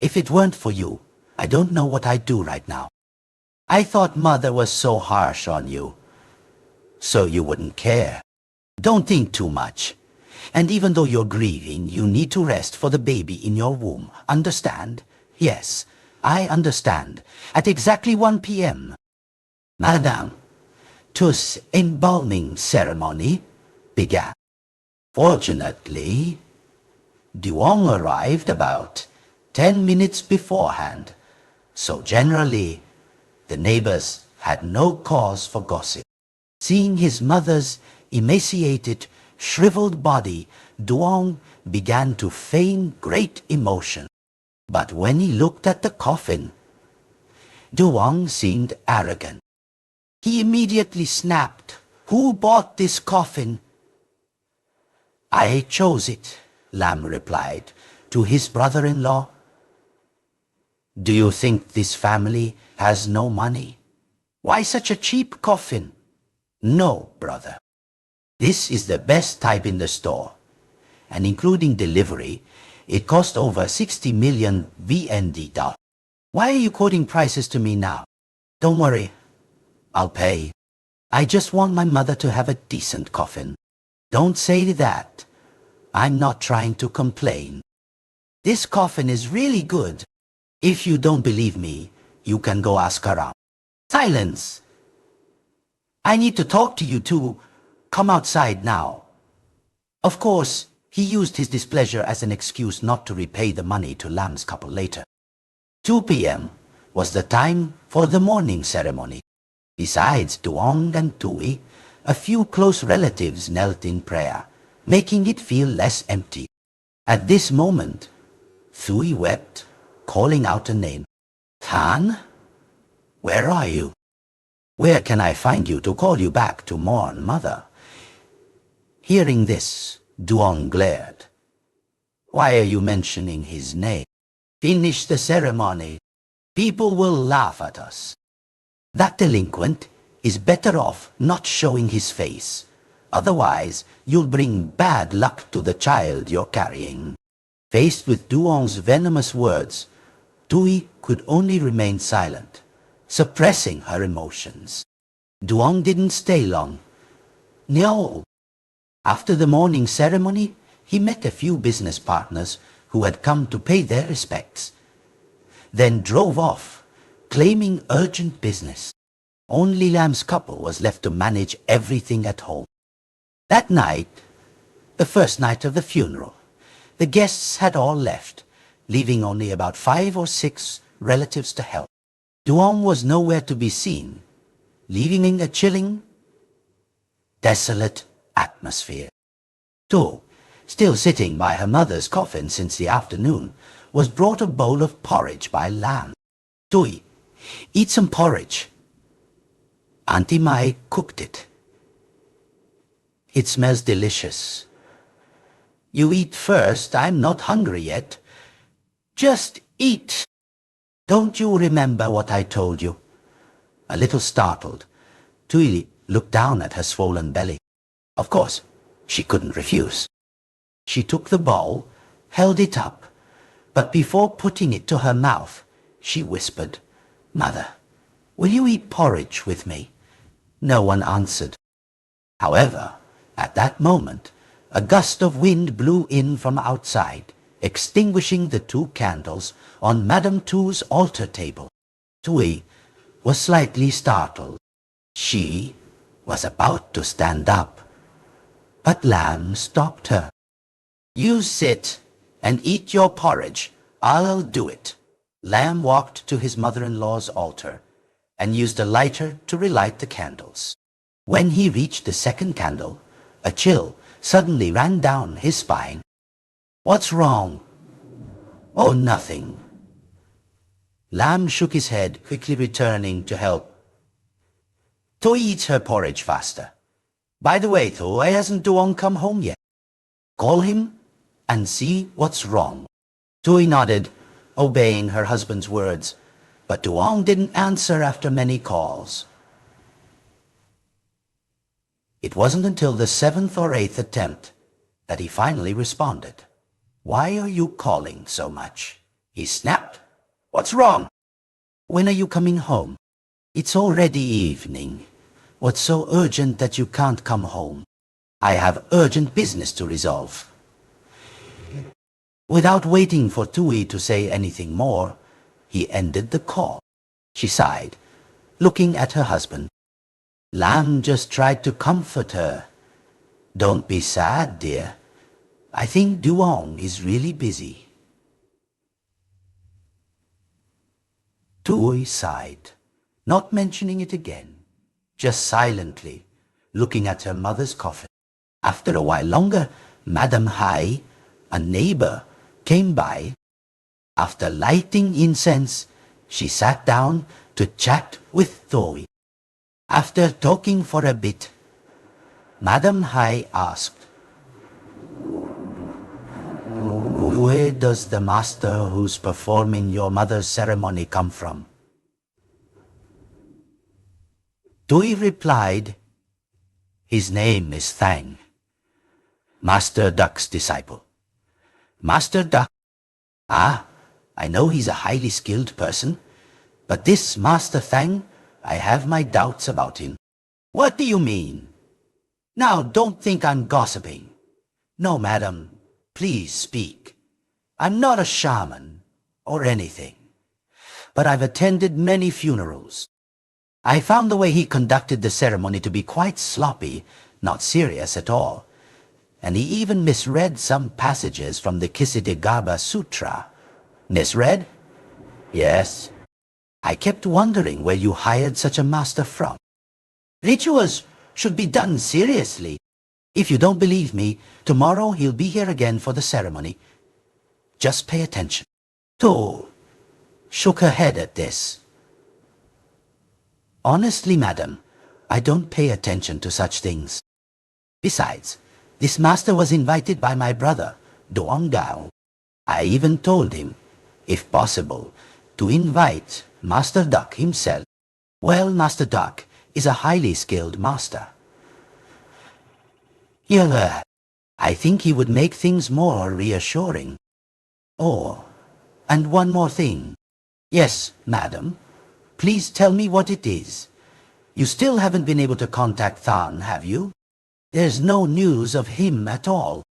If it weren't for you, I don't know what I'd do right now. I thought Mother was so harsh on you, so you wouldn't care. Don't think too much. And even though you're grieving, you need to rest for the baby in your womb. Understand?" "Yes, I understand. At exactly 1 p.m. Madam Tu's embalming ceremony began. Fortunately, Duong arrived about 10 minutes beforehand, so generally the neighbors had no cause for gossip. Seeing his mother's emaciated, shriveled body, Duong began to feign great emotion. But when he looked at the coffin, Duong seemed arrogant. He immediately snapped, "Who bought this coffin?" "I chose it," Lam replied to his brother-in-law. "Do you think this family has no money? Why such a cheap coffin?" "No, brother. This is the best type in the store, and including delivery, it cost over 60 million VND dollars. Why are you quoting prices to me now? Don't worry, I'll pay. I just want my mother to have a decent coffin." "Don't say that. I'm not trying to complain. This coffin is really good. If you don't believe me, you can go ask around." "Silence! I need to talk to you two. Come outside now." Of course, he used his displeasure as an excuse not to repay the money to Lam's couple later. 2 p.m. was the time for the morning ceremony. Besides Duong and Thuy, a few close relatives knelt in prayer, making it feel less empty. At this moment, Thuy wept, calling out a name. "Thanh? Where are you? Where can I find you to call you back to mourn, mother?" Hearing this, Duong glared. "Why are you mentioning his name? Finish the ceremony. People will laugh at us. That delinquent is better off not showing his face. Otherwise, you'll bring bad luck to the child you're carrying." Faced with Duong's venomous words, Thuy could only remain silent, suppressing her emotions. Duong didn't stay long. No. After the morning ceremony, he met a few business partners who had come to pay their respects, then drove off, claiming urgent business. Only Lam's couple was left to manage everything at home. That night, the first night of the funeral, the guests had all left, leaving only about 5 or 6 relatives to help. Duong was nowhere to be seen, leaving a chilling, desolate atmosphere. Tu, still sitting by her mother's coffin since the afternoon, was brought a bowl of porridge by Lam. "Thuy, eat some porridge. Auntie Mai cooked it. It smells delicious." "You eat first. I'm not hungry yet. Just eat. Don't you remember what I told you? A little startled, Thuy looked down at her swollen belly. Of course, she couldn't refuse. She took the bowl, held it up, but before putting it to her mouth, she whispered, "Mother, will you eat porridge with me?" No one answered. However, at that moment, a gust of wind blew in from outside, extinguishing the 2 candles on Madam Tu's altar table. Thuy was slightly startled. She was about to stand up, but Lam stopped her. "You sit and eat your porridge. I'll do it." Lam walked to his mother-in-law's altar and used a lighter to relight the candles. When he reached the second candle, a chill suddenly ran down his spine. "What's wrong?" "Oh, nothing." Lam shook his head, quickly returning to help. "Thuy eats her porridge faster. By the way, Thuy, hasn't Duong come home yet? Call him and see what's wrong." Thuy nodded, obeying her husband's words, but Duong didn't answer after many calls. It wasn't until the 7th or 8th attempt that he finally responded. "Why are you calling so much?" he snapped. "What's wrong?" "When are you coming home?" "It's already evening. What's so urgent that you can't come home?" "I have urgent business to resolve." Without waiting for Thuy to say anything more, he ended the call. She sighed, looking at her husband. Lam just tried to comfort her. "Don't be sad, dear. I think Duong is really busy." Thuy sighed, not mentioning it again, just silently looking at her mother's coffin. After a while longer, Madam Hai, a neighbor, came by. After lighting incense, she sat down to chat with Thuy. After talking for a bit, Madam Hai asked, "Where does the master who's performing your mother's ceremony come from?" Thuy replied, "His name is Thanh, Master Duck's disciple." "Master Duck? Ah, I know he's a highly skilled person, but this Master Thanh, I have my doubts about him." "What do you mean?" "Now, don't think I'm gossiping." "No, madam, please speak. I'm not a shaman or anything, but I've attended many funerals. I found the way he conducted the ceremony to be quite sloppy, not serious at all, and he even misread some passages from the Kisidegaba Sutra." "Misread?" "Yes. I kept wondering where you hired such a master from. Rituals should be done seriously. If you don't believe me, tomorrow he'll be here again for the ceremony. Just pay attention." Thuy shook her head at this. "Honestly, madam, I don't pay attention to such things. Besides, this master was invited by my brother, Duong. I even told him, if possible, to invite Master Duck himself. Well, Master Duck is a highly skilled master. I think he would make things more reassuring. Oh, and one more thing." "Yes, madam. Please tell me what it is. You still haven't been able to contact Thanh, have you? There's no news of him at all.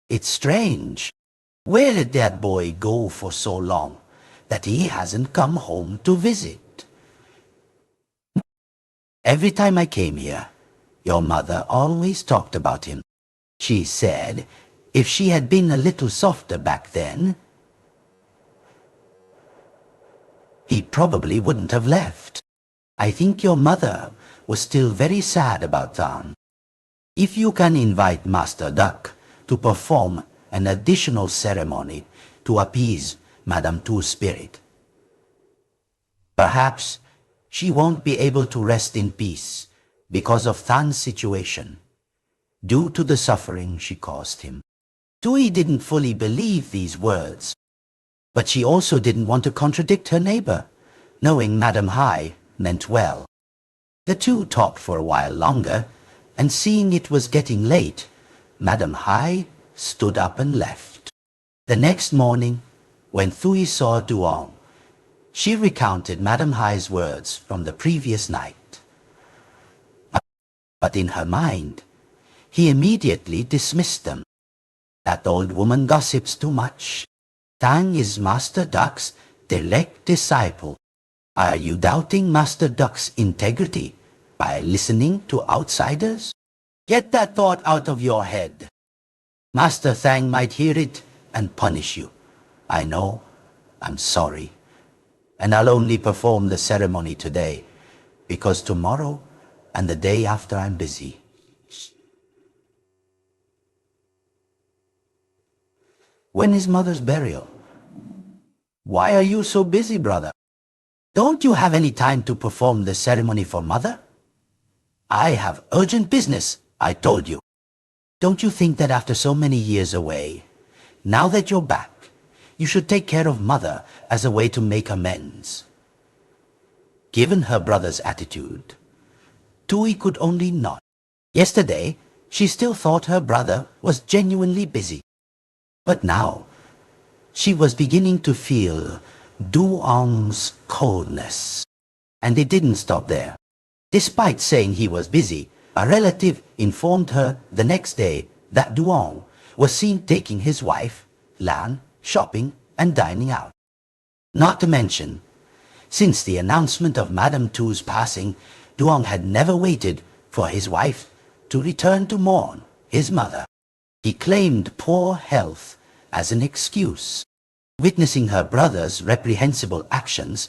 It's strange. Where did that boy go for so long that he hasn't come home to visit? Every time I came here, your mother always talked about him. She said if she had been a little softer back then, he probably wouldn't have left. I think your mother was still very sad about Thanh. If you can invite Master Duck to perform an additional ceremony to appease Madam Tu's spirit, perhaps she won't be able to rest in peace because of Than's situation, due to the suffering she caused him." Thuy didn't fully believe these words. But she also didn't want to contradict her neighbor, knowing Madam Hai meant well. The two talked for a while longer, and seeing it was getting late, Madam Hai stood up and left. The next morning, when Thuy saw Duong, she recounted Madam Hai's words from the previous night. But in her mind, he immediately dismissed them. That old woman gossips too much. Thanh is Master Duck's direct disciple. Are you doubting Master Duck's integrity by listening to outsiders? Get that thought out of your head. Master Thanh might hear it and punish you. I know. I'm sorry. And I'll only perform the ceremony today, because tomorrow and the day after I'm busy. When is Mother's burial? Why are you so busy, brother? Don't you have any time to perform the ceremony for Mother? I have urgent business, I told you. Don't you think that after so many years away, now that you're back, you should take care of Mother as a way to make amends? Given her brother's attitude, Thuy could only nod. Yesterday, she still thought her brother was genuinely busy. But now, she was beginning to feel Duong's coldness. And it didn't stop there. Despite saying he was busy, a relative informed her the next day that Duong was seen taking his wife, Lam, shopping and dining out. Not to mention, since the announcement of Madam Tu's passing, Duong had never waited for his wife to return to mourn his mother. He claimed poor health as an excuse. Witnessing her brother's reprehensible actions,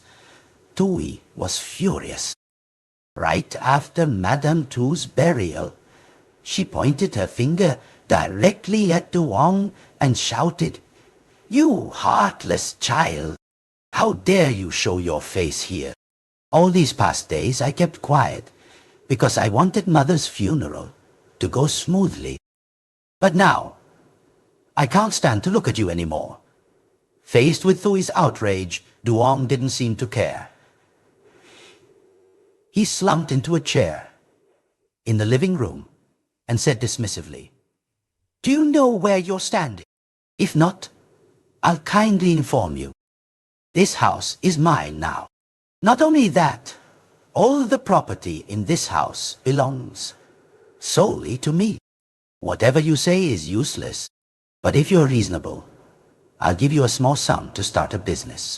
Thuy was furious. Right after Madam Tu's burial, she pointed her finger directly at Duong and shouted, "You heartless child! How dare you show your face here?" All these past days I kept quiet because I wanted Mother's funeral to go smoothly. But now, I can't stand to look at you anymore. Faced with Thuy's outrage, Duong didn't seem to care. He slumped into a chair in the living room and said dismissively, "Do you know where you're standing? If not, I'll kindly inform you. This house is mine now. Not only that, all the property in this house belongs solely to me. Whatever you say is useless, but if you're reasonable, I'll give you a small sum to start a business.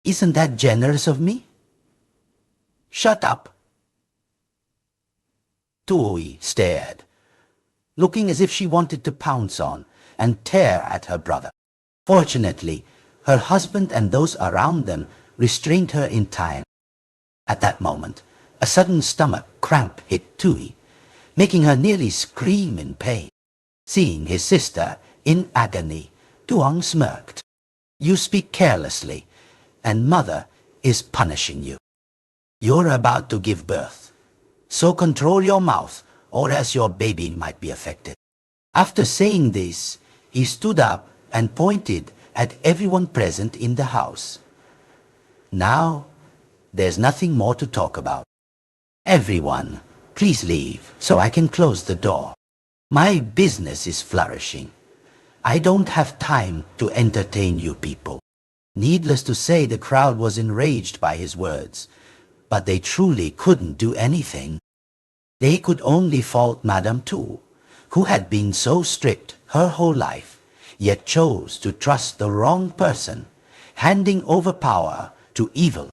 Isn't that generous of me?" "Shut up." Thuy stared, looking as if she wanted to pounce on and tear at her brother. Fortunately, her husband and those around them restrained her in time. At that moment, a sudden stomach cramp hit Thuy, making her nearly scream in pain. Seeing his sister in agony, Duong smirked. "You speak carelessly, and Mother is punishing you. You're about to give birth, so control your mouth, or else your baby might be affected." After saying this, he stood up and pointed at everyone present in the house. "Now, there's nothing more to talk about. Everyone, please leave so I can close the door. My business is flourishing. I don't have time to entertain you people." Needless to say, the crowd was enraged by his words, but they truly couldn't do anything. They could only fault Madam Tu, who had been so strict her whole life, yet chose to trust the wrong person, handing over power to evil.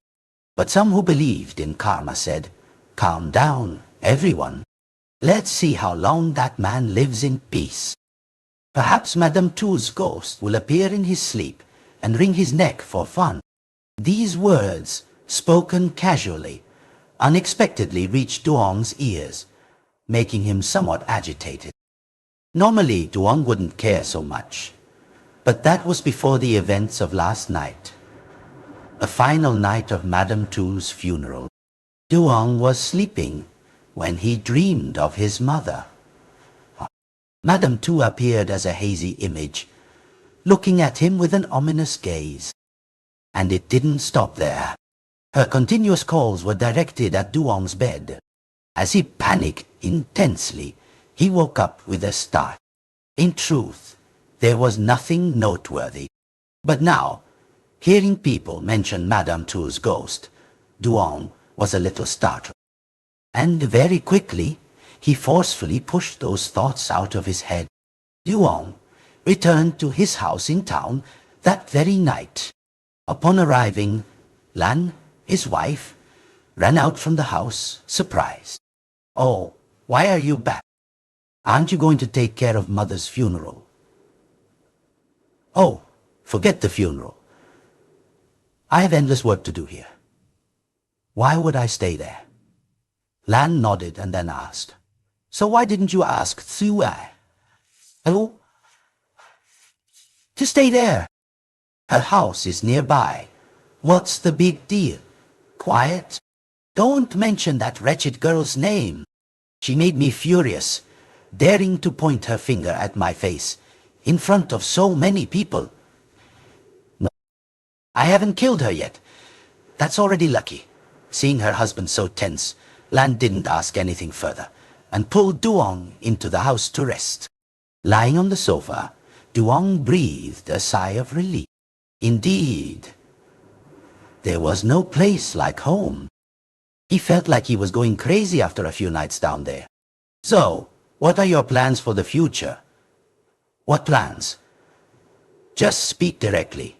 But some who believed in karma said, "Calm down, everyone. Let's see how long that man lives in peace. Perhaps Madam Tu's ghost will appear in his sleep and wring his neck for fun." These words, spoken casually, unexpectedly reached Duong's ears, making him somewhat agitated. Normally, Duong wouldn't care so much, but that was before the events of last night, the final night of Madam Tu's funeral. Duong was sleeping when he dreamed of his mother. Madam Tu appeared as a hazy image, looking at him with an ominous gaze. And it didn't stop there. Her continuous calls were directed at Duong's bed. As he panicked intensely, he woke up with a start. In truth, there was nothing noteworthy. But now, hearing people mention Madame Tu's ghost, Duong was a little startled. And very quickly, he forcefully pushed those thoughts out of his head. Duong returned to his house in town that very night. Upon arriving, Lan, his wife, ran out from the house, surprised. "Oh, why are you back? Aren't you going to take care of Mother's funeral?" "Oh, forget the funeral. I have endless work to do here. Why would I stay there?" Lan nodded and then asked, "So why didn't you ask Thuy?" "Oh, to stay there. Her house is nearby. What's the big deal? Quiet. Don't mention that wretched girl's name. She made me furious, daring to point her finger at my face in front of so many people. No, I haven't killed her yet. That's already lucky." Seeing her husband so tense, Lan didn't ask anything further and pulled Duong into the house to rest. Lying on the sofa, Duong breathed a sigh of relief. Indeed, there was no place like home. He felt like he was going crazy after a few nights down there. "So, what are your plans for the future?" "What plans?" "Just speak directly.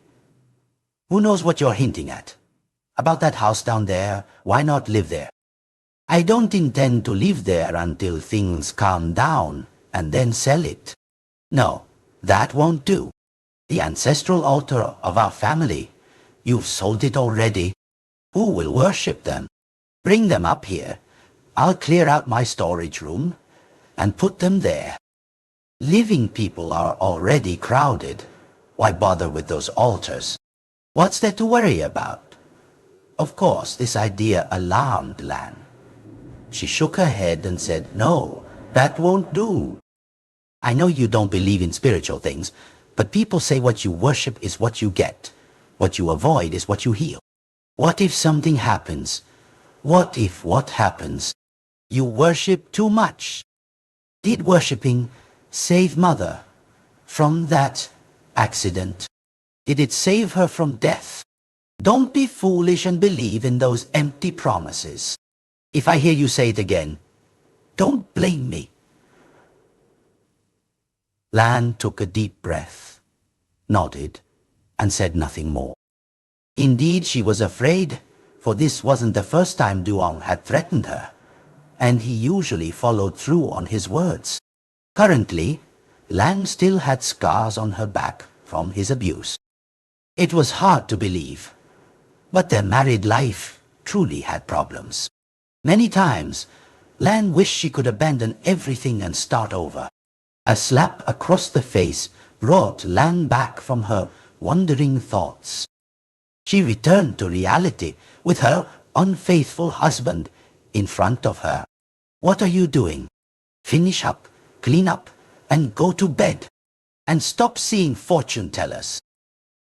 Who knows what you're hinting at? About that house down there, why not live there?" "I don't intend to live there until things calm down and then sell it. No, that won't do. The ancestral altar of our family, you've sold it already. Who will worship them? Bring them up here. I'll clear out my storage room and put them there. Living people are already crowded. Why bother with those altars? What's there to worry about?" Of course, this idea alarmed Lan. She shook her head and said, "No, that won't do. I know you don't believe in spiritual things, but people say what you worship is what you get. What you avoid is what you heal. What if something happens? What if what happens? You worship too much. Did worshipping save Mother from that accident? Did it save her from death? Don't be foolish and believe in those empty promises. If I hear you say it again, don't blame me." Lan took a deep breath, nodded, and said nothing more. Indeed, she was afraid, for this wasn't the first time Duong had threatened her, and he usually followed through on his words. Currently, Lan still had scars on her back from his abuse. It was hard to believe, but their married life truly had problems. Many times, Lan wished she could abandon everything and start over. A slap across the face brought Lan back from her wandering thoughts. She returned to reality with her unfaithful husband in front of her. "What are you doing? Finish up, clean up, and go to bed. And stop seeing fortune tellers.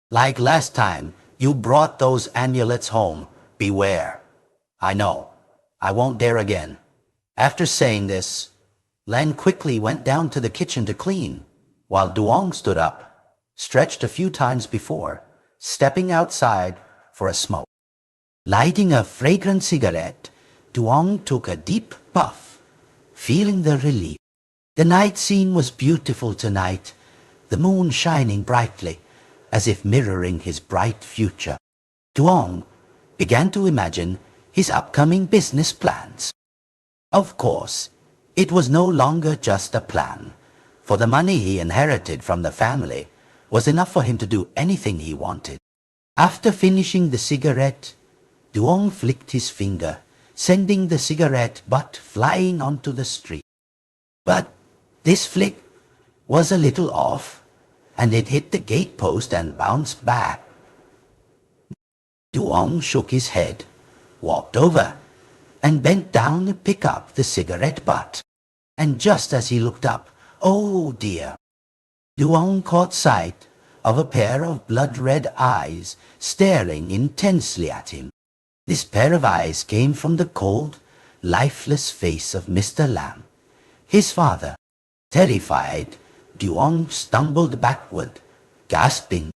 Like last time, you brought those amulets home. Beware." "I know. I won't dare again." After saying this, Lan quickly went down to the kitchen to clean, while Duong stood up, stretched a few times before, stepping outside for a smoke. Lighting a fragrant cigarette, Duong took a deep puff, feeling the relief. The night scene was beautiful tonight, the moon shining brightly, as if mirroring his bright future. Duong began to imagine his upcoming business plans. Of course, it was no longer just a plan, for the money he inherited from the family was enough for him to do anything he wanted. After finishing the cigarette, Duong flicked his finger, sending the cigarette butt flying onto the street. But this flick was a little off, and it hit the gatepost and bounced back. Duong shook his head, walked over, and bent down to pick up the cigarette butt. And just as he looked up, oh dear, Duong caught sight of a pair of blood-red eyes staring intensely at him. This pair of eyes came from the cold, lifeless face of Mr. Lam, his father. Terrified, Duong stumbled backward, gasping.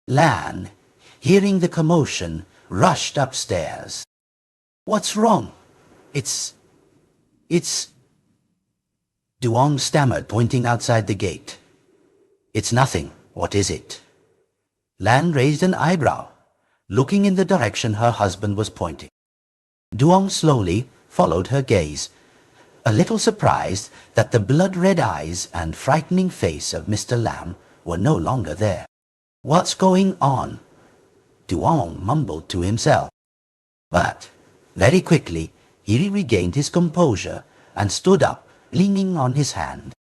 Lan, hearing the commotion, rushed upstairs. "What's wrong? It's... Duong stammered, pointing outside the gate. "It's nothing. What is it?" Lan raised an eyebrow, looking in the direction her husband was pointing. Duong slowly followed her gaze, a little surprised that the blood-red eyes and frightening face of Mr. Lam were no longer there. "What's going on?" Duong mumbled to himself. But very quickly he regained his composure and stood up, leaning on his hand.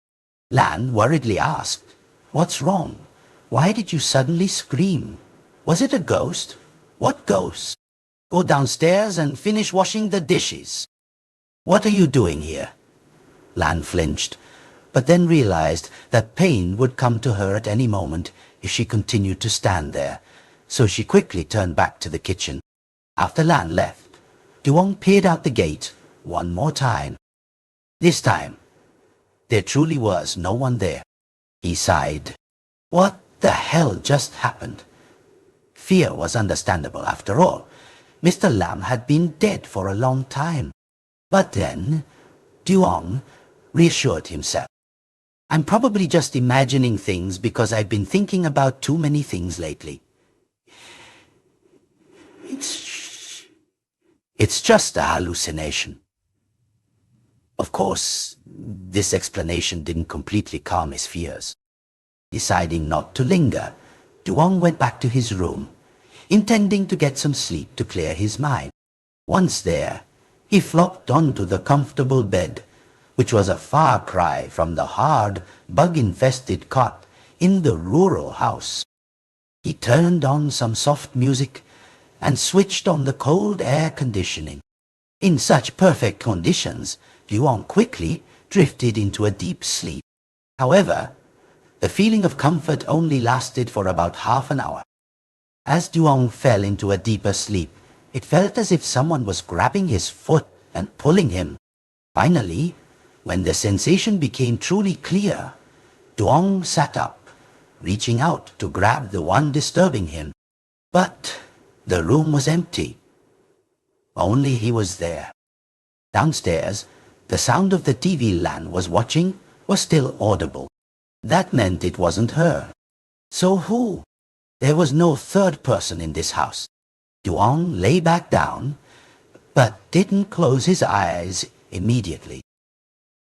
Lan worriedly asked, "What's wrong? Why did you suddenly scream? Was it a ghost? What ghost? Go downstairs and finish washing the dishes." "What are you doing here?" Lan flinched, but then realized that pain would come to her at any moment if she continued to stand there, so she quickly turned back to the kitchen. After Lan left, Duong peered out the gate one more time. This time, there truly was no one there. He sighed. What the hell just happened? Fear was understandable after all. Mr. Lam had been dead for a long time. But then, Duong reassured himself. "I'm probably just imagining things because I've been thinking about too many things lately. It's just a hallucination." Of course, this explanation didn't completely calm his fears. Deciding not to linger, Duong went back to his room, intending to get some sleep to clear his mind. Once there, he flopped onto the comfortable bed, which was a far cry from the hard, bug-infested cot in the rural house. He turned on some soft music and switched on the cold air conditioning. In such perfect conditions, Duong quickly drifted into a deep sleep. However, the feeling of comfort only lasted for about half an hour. As Duong fell into a deeper sleep, it felt as if someone was grabbing his foot and pulling him. Finally, when the sensation became truly clear, Duong sat up, reaching out to grab the one disturbing him. But the room was empty. Only he was there. Downstairs, the sound of the TV Lan was watching was still audible. That meant it wasn't her. So who? There was no third person in this house. Duong lay back down, but didn't close his eyes immediately.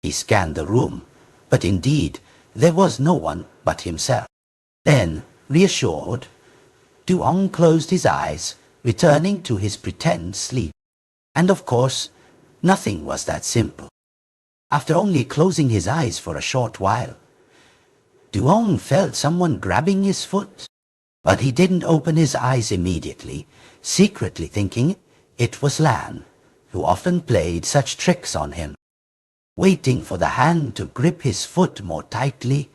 He scanned the room, but indeed there was no one but himself. Then, reassured, Duong closed his eyes, returning to his pretend sleep. And of course, nothing was that simple. After only closing his eyes for a short while, Duong felt someone grabbing his foot. But he didn't open his eyes immediately, secretly thinking it was Lan, who often played such tricks on him. Waiting for the hand to grip his foot more tightly,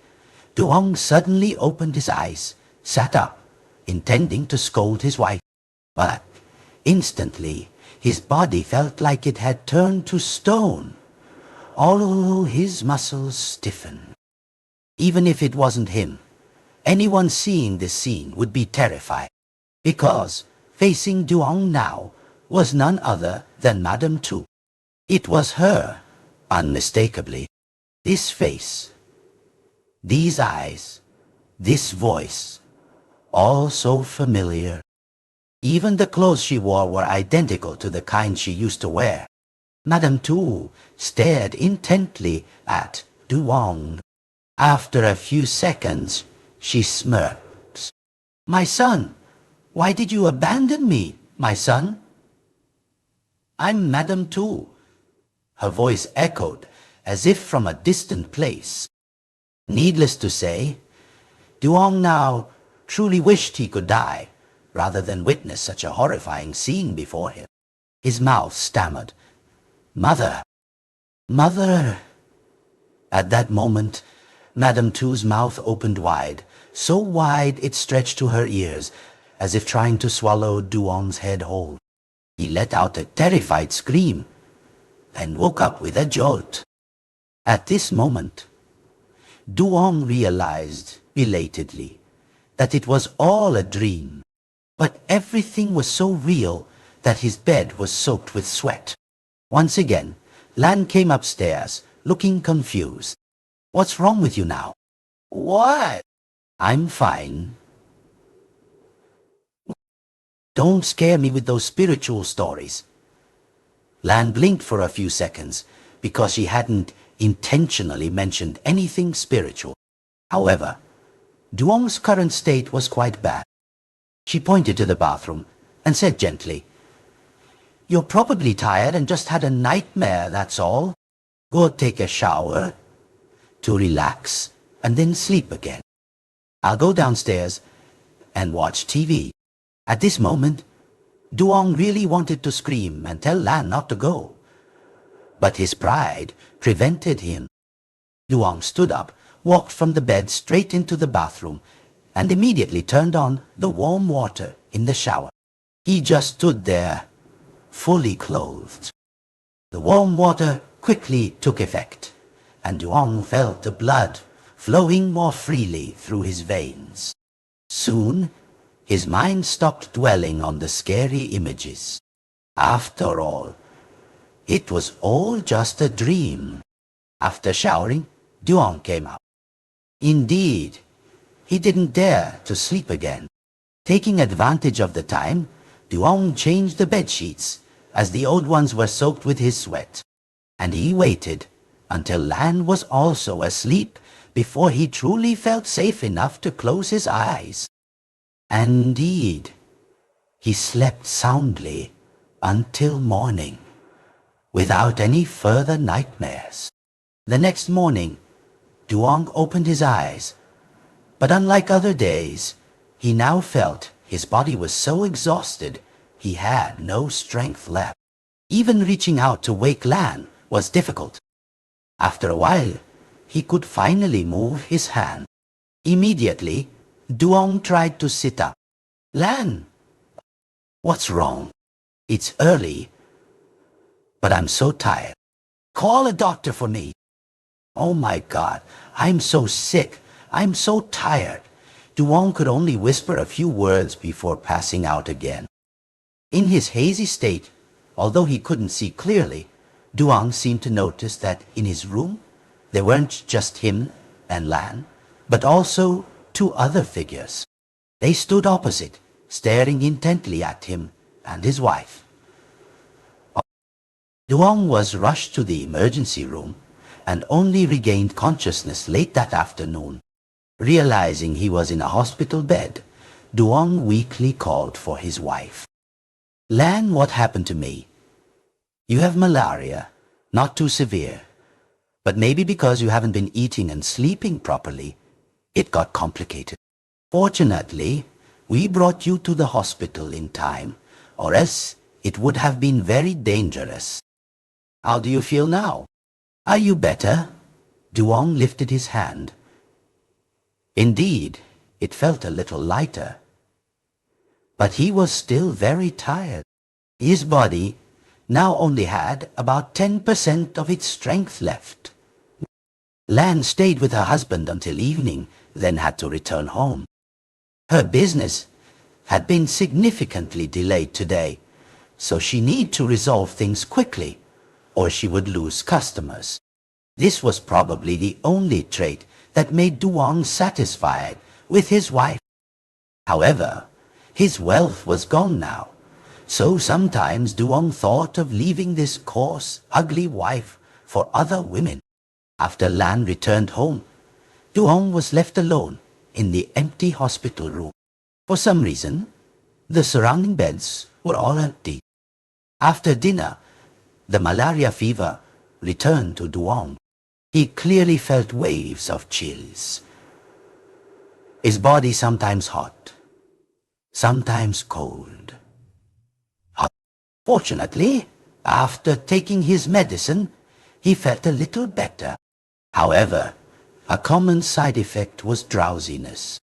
Duong suddenly opened his eyes, sat up, intending to scold his wife. But instantly, his body felt like it had turned to stone. All his muscles stiffened. Even if it wasn't him, anyone seeing this scene would be terrified, because facing Duong now was none other than Madam Tu. It was her, unmistakably. This face, these eyes, this voice, all so familiar. Even the clothes she wore were identical to the kind she used to wear. Madam Tu stared intently at Duong. After a few seconds, she smirked. "My son, why did you abandon me, my son?" "I'm Madam Tu." Her voice echoed as if from a distant place. Needless to say, Duong now truly wished he could die, rather than witness such a horrifying scene before him. His mouth stammered, "Mother, mother." At that moment, Madam Tu's mouth opened wide, so wide it stretched to her ears, as if trying to swallow Duong's head whole. He let out a terrified scream and woke up with a jolt. At this moment, Duong realized belatedly that it was all a dream, but everything was so real that his bed was soaked with sweat. Once again, Lan came upstairs, looking confused. "What's wrong with you now?" "What?" "I'm fine." "Don't scare me with those spiritual stories." Lan blinked for a few seconds because she hadn't intentionally mentioned anything spiritual. However, Duong's current state was quite bad. She pointed to the bathroom and said gently, "You're probably tired and just had a nightmare, that's all. Go take a shower to relax and then sleep again. I'll go downstairs and watch TV." At this moment, Duong really wanted to scream and tell Lan not to go, but his pride prevented him. Duong stood up, walked from the bed straight into the bathroom, and immediately turned on the warm water in the shower. He just stood there, fully clothed. The warm water quickly took effect, and Duong felt the blood flowing more freely through his veins. Soon, his mind stopped dwelling on the scary images. After all, it was all just a dream. After showering, Duong came out. Indeed, he didn't dare to sleep again. Taking advantage of the time, Duong changed the bed sheets, as the old ones were soaked with his sweat, and he waited until Lan was also asleep before he truly felt safe enough to close his eyes. And indeed, he slept soundly until morning, without any further nightmares. The next morning, Duong opened his eyes, but unlike other days, he now felt his body was so exhausted he had no strength left. Even reaching out to wake Lan was difficult. After a while, he could finally move his hand. Immediately, Duong tried to sit up. "Lan, what's wrong? It's early, but I'm so tired. Call a doctor for me." "Oh my God, I'm so sick. I'm so tired." Duong could only whisper a few words before passing out again. In his hazy state, although he couldn't see clearly, Duong seemed to notice that in his room, there weren't just him and Lan, but also two other figures. They stood opposite, staring intently at him and his wife. Duong was rushed to the emergency room and only regained consciousness late that afternoon. Realizing he was in a hospital bed, Duong weakly called for his wife. "Lan, what happened to me? You have malaria, not too severe, but maybe because you haven't been eating and sleeping properly, it got complicated. Fortunately, we brought you to the hospital in time, or else it would have been very dangerous. How do you feel now? Are you better?" Duong lifted his hand. Indeed, it felt a little lighter. But he was still very tired. His body now only had about 10% of its strength left. Lan stayed with her husband until evening, then had to return home. Her business had been significantly delayed today, so she needed to resolve things quickly, or she would lose customers. This was probably the only trait that made Duong satisfied with his wife. However, his wealth was gone now, so sometimes Duong thought of leaving this coarse, ugly wife for other women. After Lan returned home, Duong was left alone in the empty hospital room. For some reason, the surrounding beds were all empty. After dinner, the malaria fever returned to Duong. He clearly felt waves of chills. His body sometimes hot, sometimes cold. Fortunately, after taking his medicine, he felt a little better. However, a common side effect was drowsiness.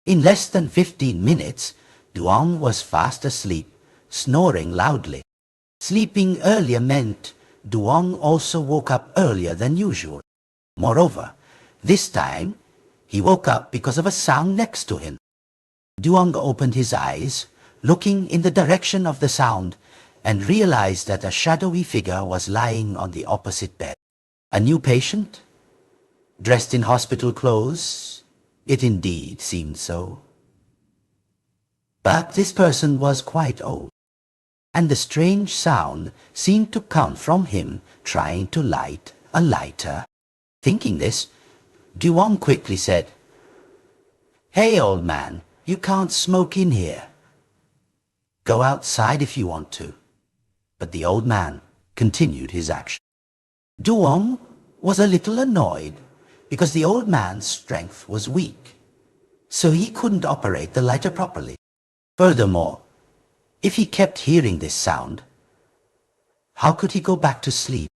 In less than 15 minutes, Duong was fast asleep, snoring loudly. Sleeping earlier meant Duong also woke up earlier than usual. Moreover, this time, he woke up because of a sound next to him. Duong opened his eyes, looking in the direction of the sound, and realized that a shadowy figure was lying on the opposite bed. A new patient? Dressed in hospital clothes? It indeed seemed so. But this person was quite old, and the strange sound seemed to come from him trying to light a lighter. Thinking this, Duong quickly said, "Hey, old man, you can't smoke in here. Go outside if you want to." But the old man continued his action. Duong was a little annoyed because the old man's strength was weak, so he couldn't operate the lighter properly. Furthermore, if he kept hearing this sound, how could he go back to sleep?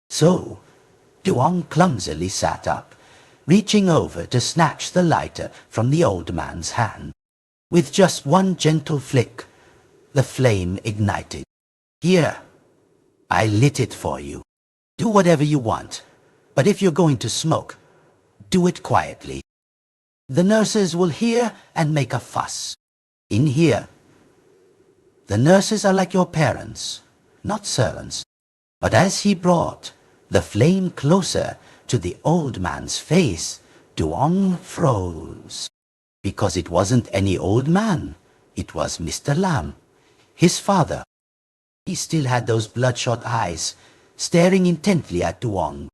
So, Duong clumsily sat up, reaching over to snatch the lighter from the old man's hand. With just one gentle flick, the flame ignited. "Here, I lit it for you. Do whatever you want, but if you're going to smoke, do it quietly. The nurses will hear and make a fuss. In here, the nurses are like your parents, not servants." But as he brought the flame closer to the old man's face, Duong froze. Because it wasn't any old man, it was Mr. Lam, his father. He still had those bloodshot eyes, staring intently at Duong.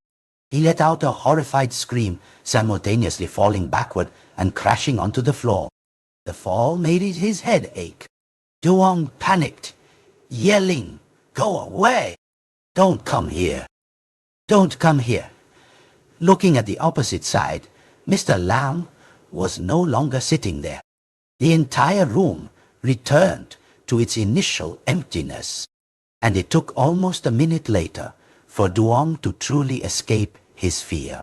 He let out a horrified scream, simultaneously falling backward and crashing onto the floor. The fall made his head ache. Duong panicked, yelling, "Go away! Don't come here! Don't come here!" Looking at the opposite side, Mr. Lam was no longer sitting there. The entire room returned to its initial emptiness, and it took almost a minute later for Duong to truly escape his fear.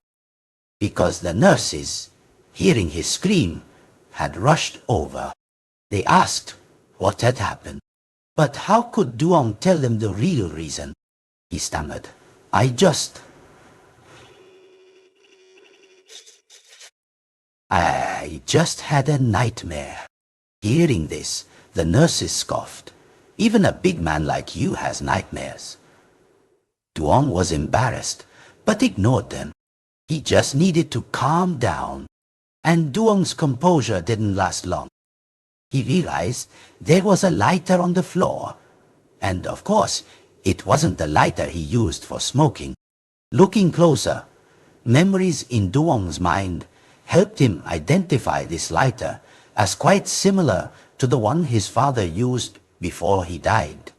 Because the nurses, hearing his scream, had rushed over. They asked what had happened. But how could Duong tell them the real reason? He stammered, I just had a nightmare." Hearing this, the nurses scoffed. "Even a big man like you has nightmares." Duong was embarrassed, but ignored them. He just needed to calm down. And Duong's composure didn't last long. He realized there was a lighter on the floor, and of course, it wasn't the lighter he used for smoking. Looking closer, memories in Duong's mind helped him identify this lighter as quite similar to the one his father used before he died.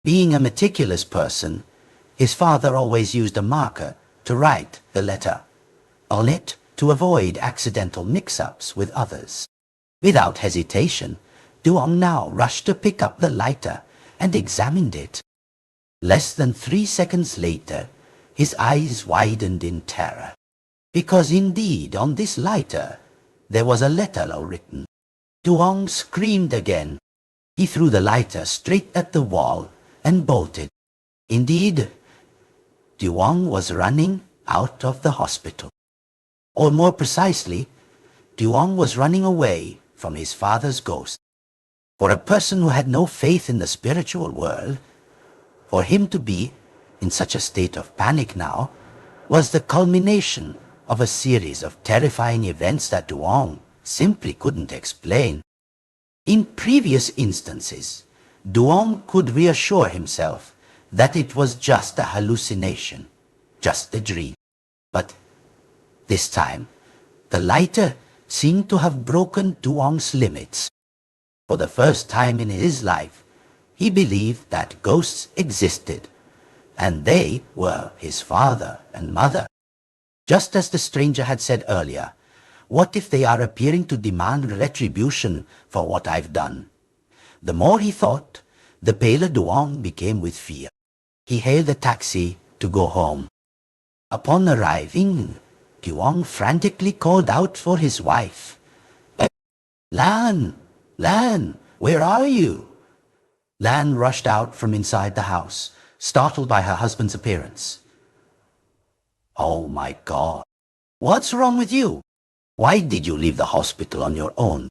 Being a meticulous person, his father always used a marker to write the letter on it to avoid accidental mix-ups with others. Without hesitation, Duong now rushed to pick up the lighter and examined it. Less than 3 seconds later, his eyes widened in terror, because indeed on this lighter there was a letter written. Duong screamed again. He threw the lighter straight at the wall and bolted. Indeed, Duong was running out of the hospital. Or more precisely, Duong was running away from his father's ghost. For a person who had no faith in the spiritual world, for him to be in such a state of panic now was the culmination of a series of terrifying events that Duong simply couldn't explain. In previous instances, Duong could reassure himself that it was just a hallucination, just a dream. But this time, the lighter seemed to have broken Duong's limits. For the first time in his life, he believed that ghosts existed, and they were his father and mother. Just as the stranger had said earlier, what if they are appearing to demand retribution for what I've done? The more he thought, the paler Duong became with fear. He hailed a taxi to go home. Upon arriving, Duong frantically called out for his wife, Lan! Lan! Where are you? Lan rushed out from inside the house, startled by her husband's appearance. Oh my God! What's wrong with you? Why did you leave the hospital on your own?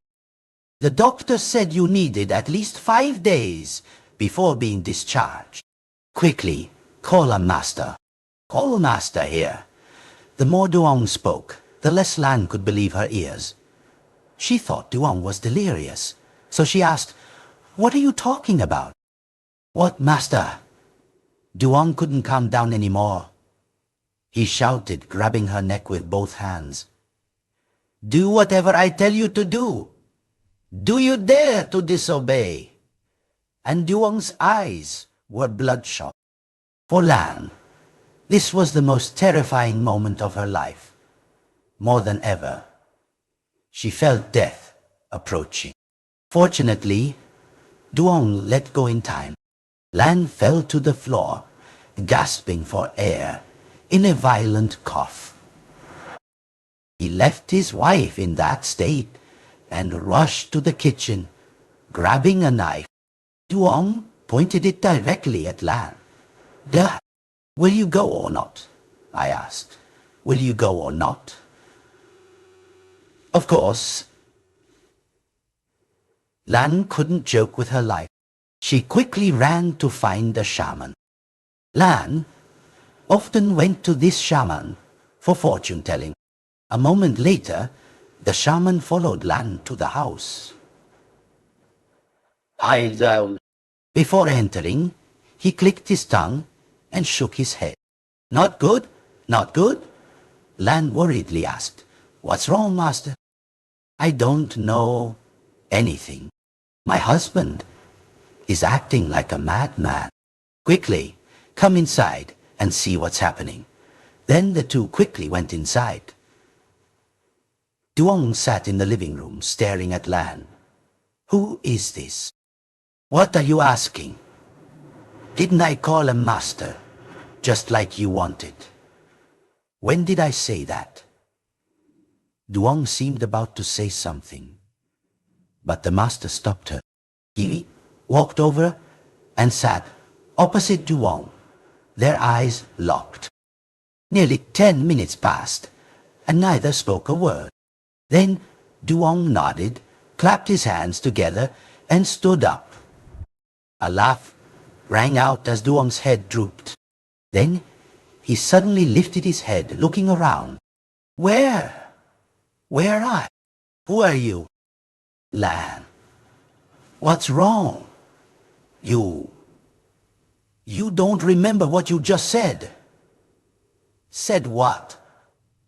The doctor said you needed at least 5 days before being discharged. Quickly, call a master. Call a master here. The more Duong spoke, the less Lan could believe her ears. She thought Duong was delirious, so she asked, "What are you talking about?" "What master?" Duong couldn't calm down anymore. He shouted, grabbing her neck with both hands. "Do whatever I tell you to do. Do you dare to disobey?" And Duong's eyes were bloodshot. For Lan, this was the most terrifying moment of her life. More than ever, she felt death approaching. Fortunately, Duong let go in time. Lan fell to the floor, gasping for air, in a violent cough. He left his wife in that state and rushed to the kitchen, grabbing a knife. Duong pointed it directly at Lan. "Dad, will you go or not?" I asked. "Will you go or not?" Of course, Lan couldn't joke with her life. She quickly ran to find a shaman. Lan often went to this shaman for fortune-telling. A moment later, the shaman followed Lan to the house. "Lie down." Before entering, he clicked his tongue and shook his head. "Not good? Not good?" Lan worriedly asked. "What's wrong, master?" "I don't know anything. My husband is acting like a madman. Quickly, come inside and see what's happening." Then the two quickly went inside. Duong sat in the living room, staring at Lan. "Who is this? What are you asking? Didn't I call a master, just like you wanted? When did I say that?" Duong seemed about to say something, but the master stopped her. He walked over and sat opposite Duong, their eyes locked. Nearly 10 minutes passed, and neither spoke a word. Then Duong nodded, clapped his hands together, and stood up. A laugh rang out as Duong's head drooped. Then he suddenly lifted his head, looking around. "Where? Where am I? Who are you?" "Lan. What's wrong? You don't remember what you just said." "Said what?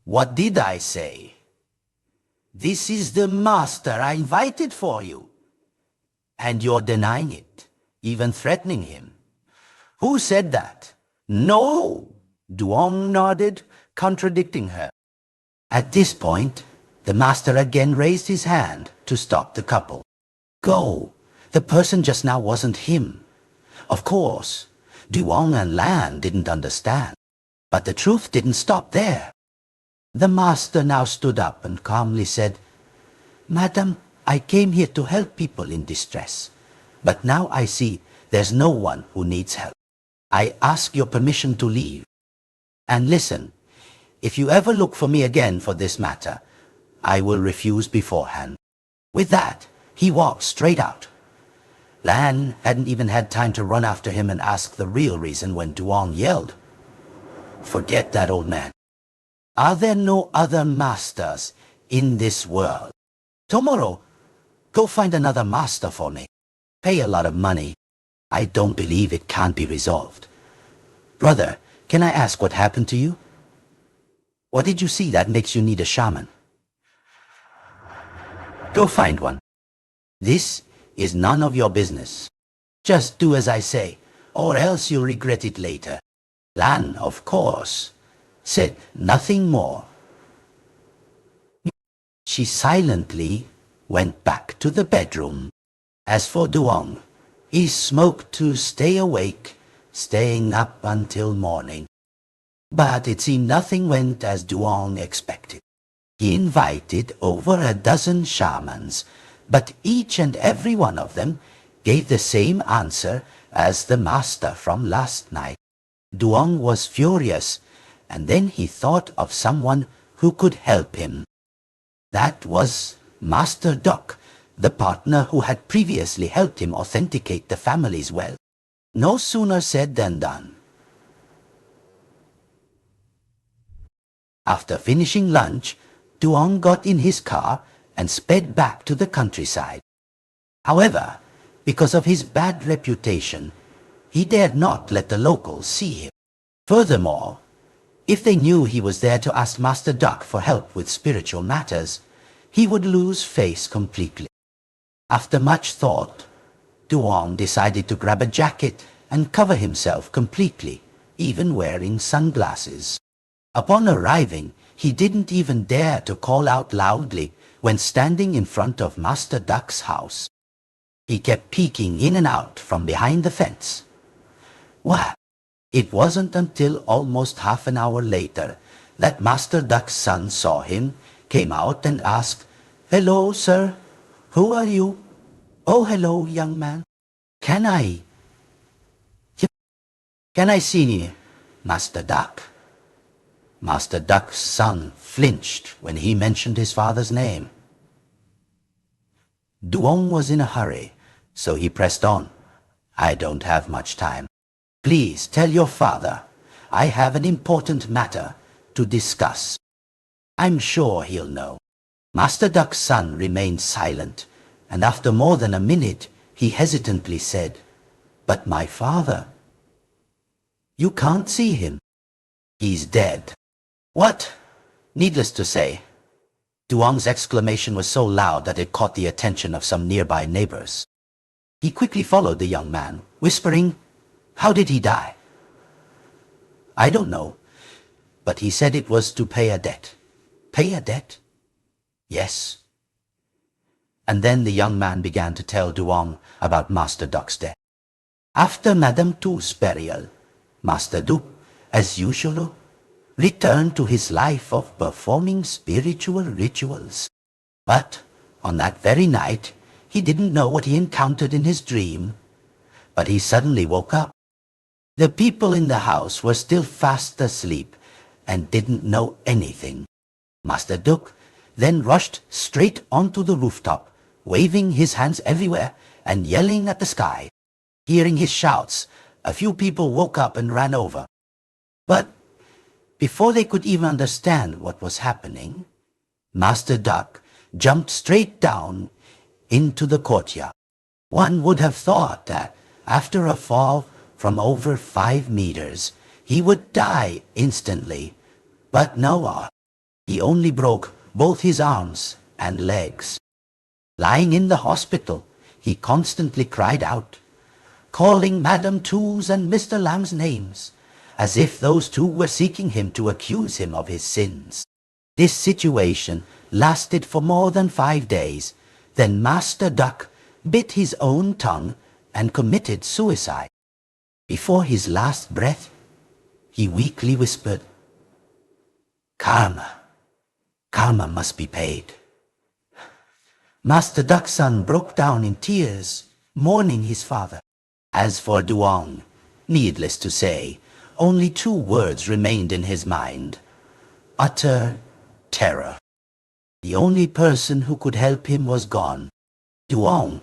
What did I say?" "This is the master I invited for you. And you're denying it, even threatening him." "Who said that?" "No." Duong nodded, contradicting her. At this point, the master again raised his hand to stop the couple. "Go. The person just now wasn't him." Of course, Duong and Lan didn't understand, but the truth didn't stop there. The master now stood up and calmly said, "Madam, I came here to help people in distress, but now I see there's no one who needs help. I ask your permission to leave. And listen, if you ever look for me again for this matter, I will refuse beforehand." With that, he walked straight out. Lan hadn't even had time to run after him and ask the real reason when Duong yelled, "Forget that old man. Are there no other masters in this world? Tomorrow, go find another master for me. Pay a lot of money. I don't believe it can't be resolved. Brother, can I ask what happened to you? What did you see that makes you need a shaman? Go find one. This is none of your business. Just do as I say, or else you'll regret it later." Lan, of course, said nothing more. She silently went back to the bedroom. As for Duong, he smoked to stay awake, staying up until morning. But it seemed nothing went as Duong expected. He invited over a dozen shamans, but each and every one of them gave the same answer as the master from last night. Duong was furious, and then he thought of someone who could help him. That was Master Duck, the partner who had previously helped him authenticate the family's wealth. No sooner said than done. After finishing lunch, Duong got in his car and sped back to the countryside. However, because of his bad reputation, he dared not let the locals see him. Furthermore, if they knew he was there to ask Master Duck for help with spiritual matters, he would lose face completely. After much thought, Duong decided to grab a jacket and cover himself completely, even wearing sunglasses. Upon arriving, he didn't even dare to call out loudly when standing in front of Master Duck's house. He kept peeking in and out from behind the fence. Well, it wasn't until almost half an hour later that Master Duck's son saw him, came out and asked, "Hello, sir. Who are you?" "Oh, hello, young man. Can I see Master Duck?" Master Duck's son flinched when he mentioned his father's name. Duong was in a hurry, so he pressed on. "I don't have much time. Please tell your father I have an important matter to discuss. I'm sure he'll know." Master Duck's son remained silent, and after more than a minute, he hesitantly said, "But my father, you can't see him. He's dead." "What?" Needless to say, Duong's exclamation was so loud that it caught the attention of some nearby neighbors. He quickly followed the young man, whispering, "How did he die?" "I don't know, but he said it was to pay a debt." "Pay a debt?" "Yes." And then the young man began to tell Duong about Master Duck's death. After Madam Tu's burial, Master Duck, as usual, returned to his life of performing spiritual rituals. But on that very night, he didn't know what he encountered in his dream. But he suddenly woke up. The people in the house were still fast asleep and didn't know anything. Master Duck then rushed straight onto the rooftop, waving his hands everywhere and yelling at the sky. Hearing his shouts, a few people woke up and ran over. But before they could even understand what was happening, Master Duck jumped straight down into the courtyard. One would have thought that after a fall from over 5 meters, he would die instantly. But no, he only broke both his arms and legs. Lying in the hospital, he constantly cried out, calling Madam Tu's and Mr. Lam's names, as if those two were seeking him to accuse him of his sins. This situation lasted for more than 5 days. Then Master Duck bit his own tongue and committed suicide. Before his last breath, he weakly whispered, "Karma. Karma must be paid." Master Duck's son broke down in tears, mourning his father. As for Duong, needless to say, only 2 words remained in his mind: utter terror. The only person who could help him was gone. Duong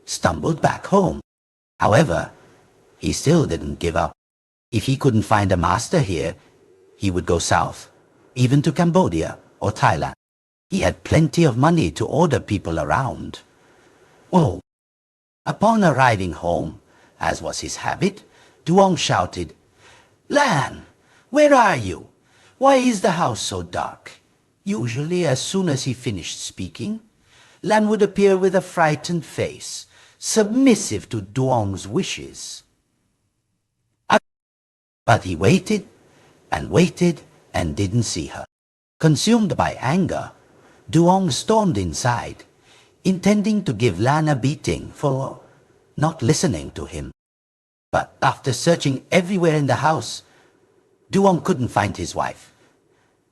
stumbled back home. However, he still didn't give up. If he couldn't find a master here, he would go south, even to Cambodia or Thailand. He had plenty of money to order people around. Oh, upon arriving home, as was his habit, Duong shouted, "Lan, where are you? Why is the house so dark?" Usually, as soon as he finished speaking, Lan would appear with a frightened face, submissive to Duong's wishes. But he waited and didn't see her. Consumed by anger, Duong stormed inside, intending to give Lan a beating for not listening to him. But after searching everywhere in the house, Duong couldn't find his wife.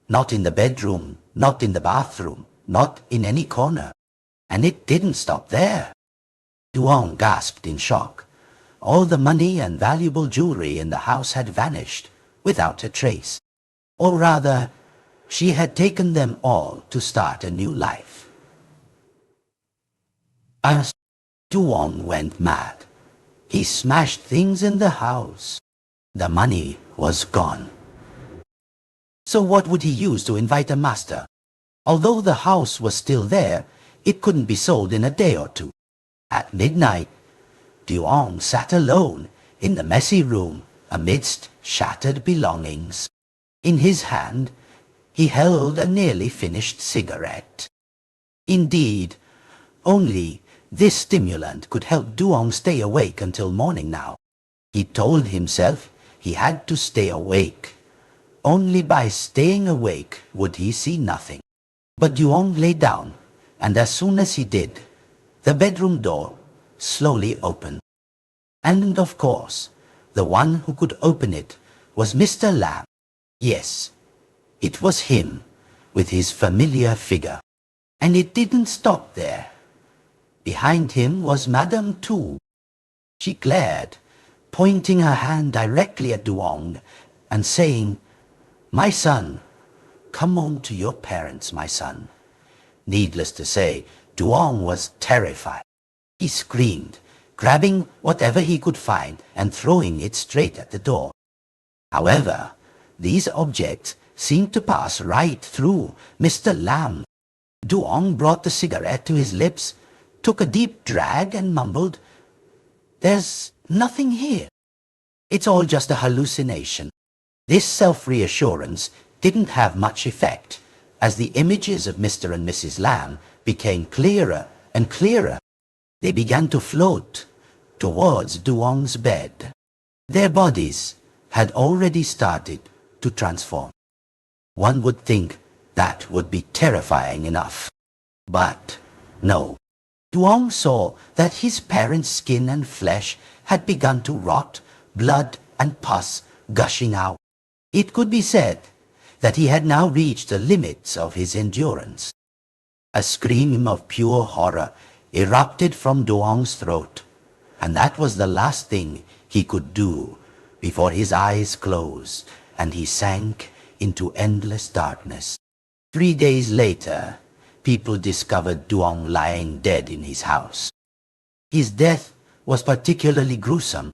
Not in the bedroom, not in the bathroom, not in any corner. And it didn't stop there. Duong gasped in shock. All the money and valuable jewelry in the house had vanished without a trace. Or rather, she had taken them all to start a new life. As Duong went mad, he smashed things in the house. The money was gone. So what would he use to invite a master? Although the house was still there, it couldn't be sold in a day or two. At midnight, Duong sat alone in the messy room amidst shattered belongings. In his hand, he held a nearly finished cigarette. Indeed, only this stimulant could help Duong stay awake until morning now. He told himself he had to stay awake. Only by staying awake would he see nothing. But Duong lay down, and as soon as he did, the bedroom door slowly opened. And of course, the one who could open it was Mr. Lam. Yes, it was him, with his familiar figure. And it didn't stop there. Behind him was Madam Tu. She glared, pointing her hand directly at Duong and saying, "My son, come home to your parents, my son." Needless to say, Duong was terrified. He screamed, grabbing whatever he could find and throwing it straight at the door. However, these objects seemed to pass right through Mr. Lam. Duong brought the cigarette to his lips, took a deep drag and mumbled, "There's nothing here. It's all just a hallucination." This self-reassurance didn't have much effect, as the images of Mr. and Mrs. Lam became clearer and clearer. They began to float towards Duong's bed. Their bodies had already started to transform. One would think that would be terrifying enough. But no. Duong saw that his parents' skin and flesh had begun to rot, blood and pus gushing out. It could be said that he had now reached the limits of his endurance. A scream of pure horror erupted from Duong's throat, and that was the last thing he could do before his eyes closed and he sank into endless darkness. 3 days later, people discovered Duong lying dead in his house. His death was particularly gruesome.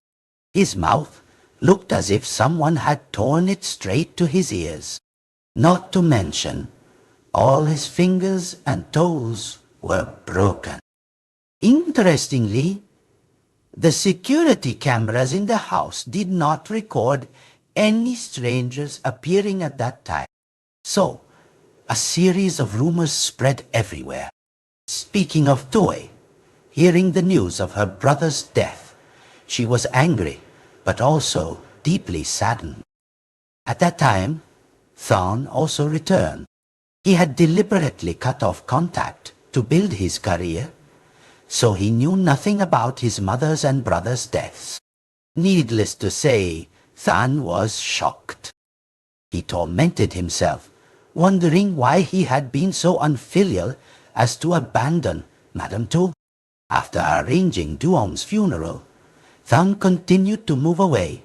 His mouth looked as if someone had torn it straight to his ears. Not to mention, all his fingers and toes were broken. Interestingly, the security cameras in the house did not record any strangers appearing at that time. So, a series of rumors spread everywhere. Speaking of Thuy, hearing the news of her brother's death, she was angry, but also deeply saddened. At that time, Thuy also returned. He had deliberately cut off contact to build his career, so he knew nothing about his mother's and brother's deaths. Needless to say, Thuy was shocked. He tormented himself, wondering why he had been so unfilial as to abandon Madam Tu. After arranging Duong's funeral, Thuy continued to move away,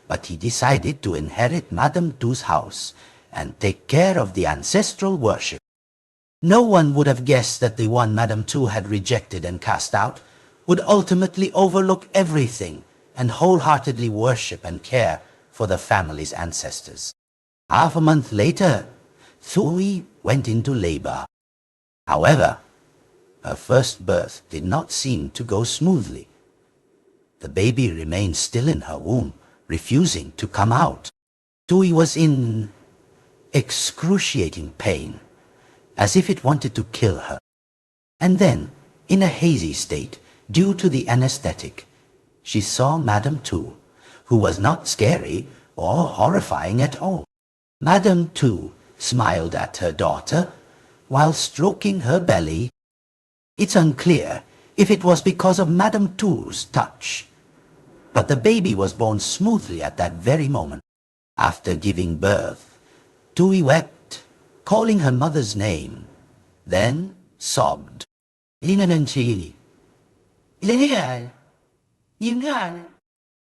but he decided to inherit Madam Tu's house and take care of the ancestral worship. No one would have guessed that the one Madam Tu had rejected and cast out would ultimately overlook everything and wholeheartedly worship and care for the family's ancestors. Half a month later, Thuy went into labor. However, her first birth did not seem to go smoothly. The baby remained still in her womb, refusing to come out. Thuy was in excruciating pain, as if it wanted to kill her. And then, in a hazy state, due to the anesthetic, she saw Madam Tu, who was not scary or horrifying at all. Madam Tu smiled at her daughter while stroking her belly. It's unclear if it was because of Madam Tu's touch, but the baby was born smoothly at that very moment. After giving birth, Thuy wept, calling her mother's name, then sobbed. Hindi na ng chili. Ilan yan? Yun nga.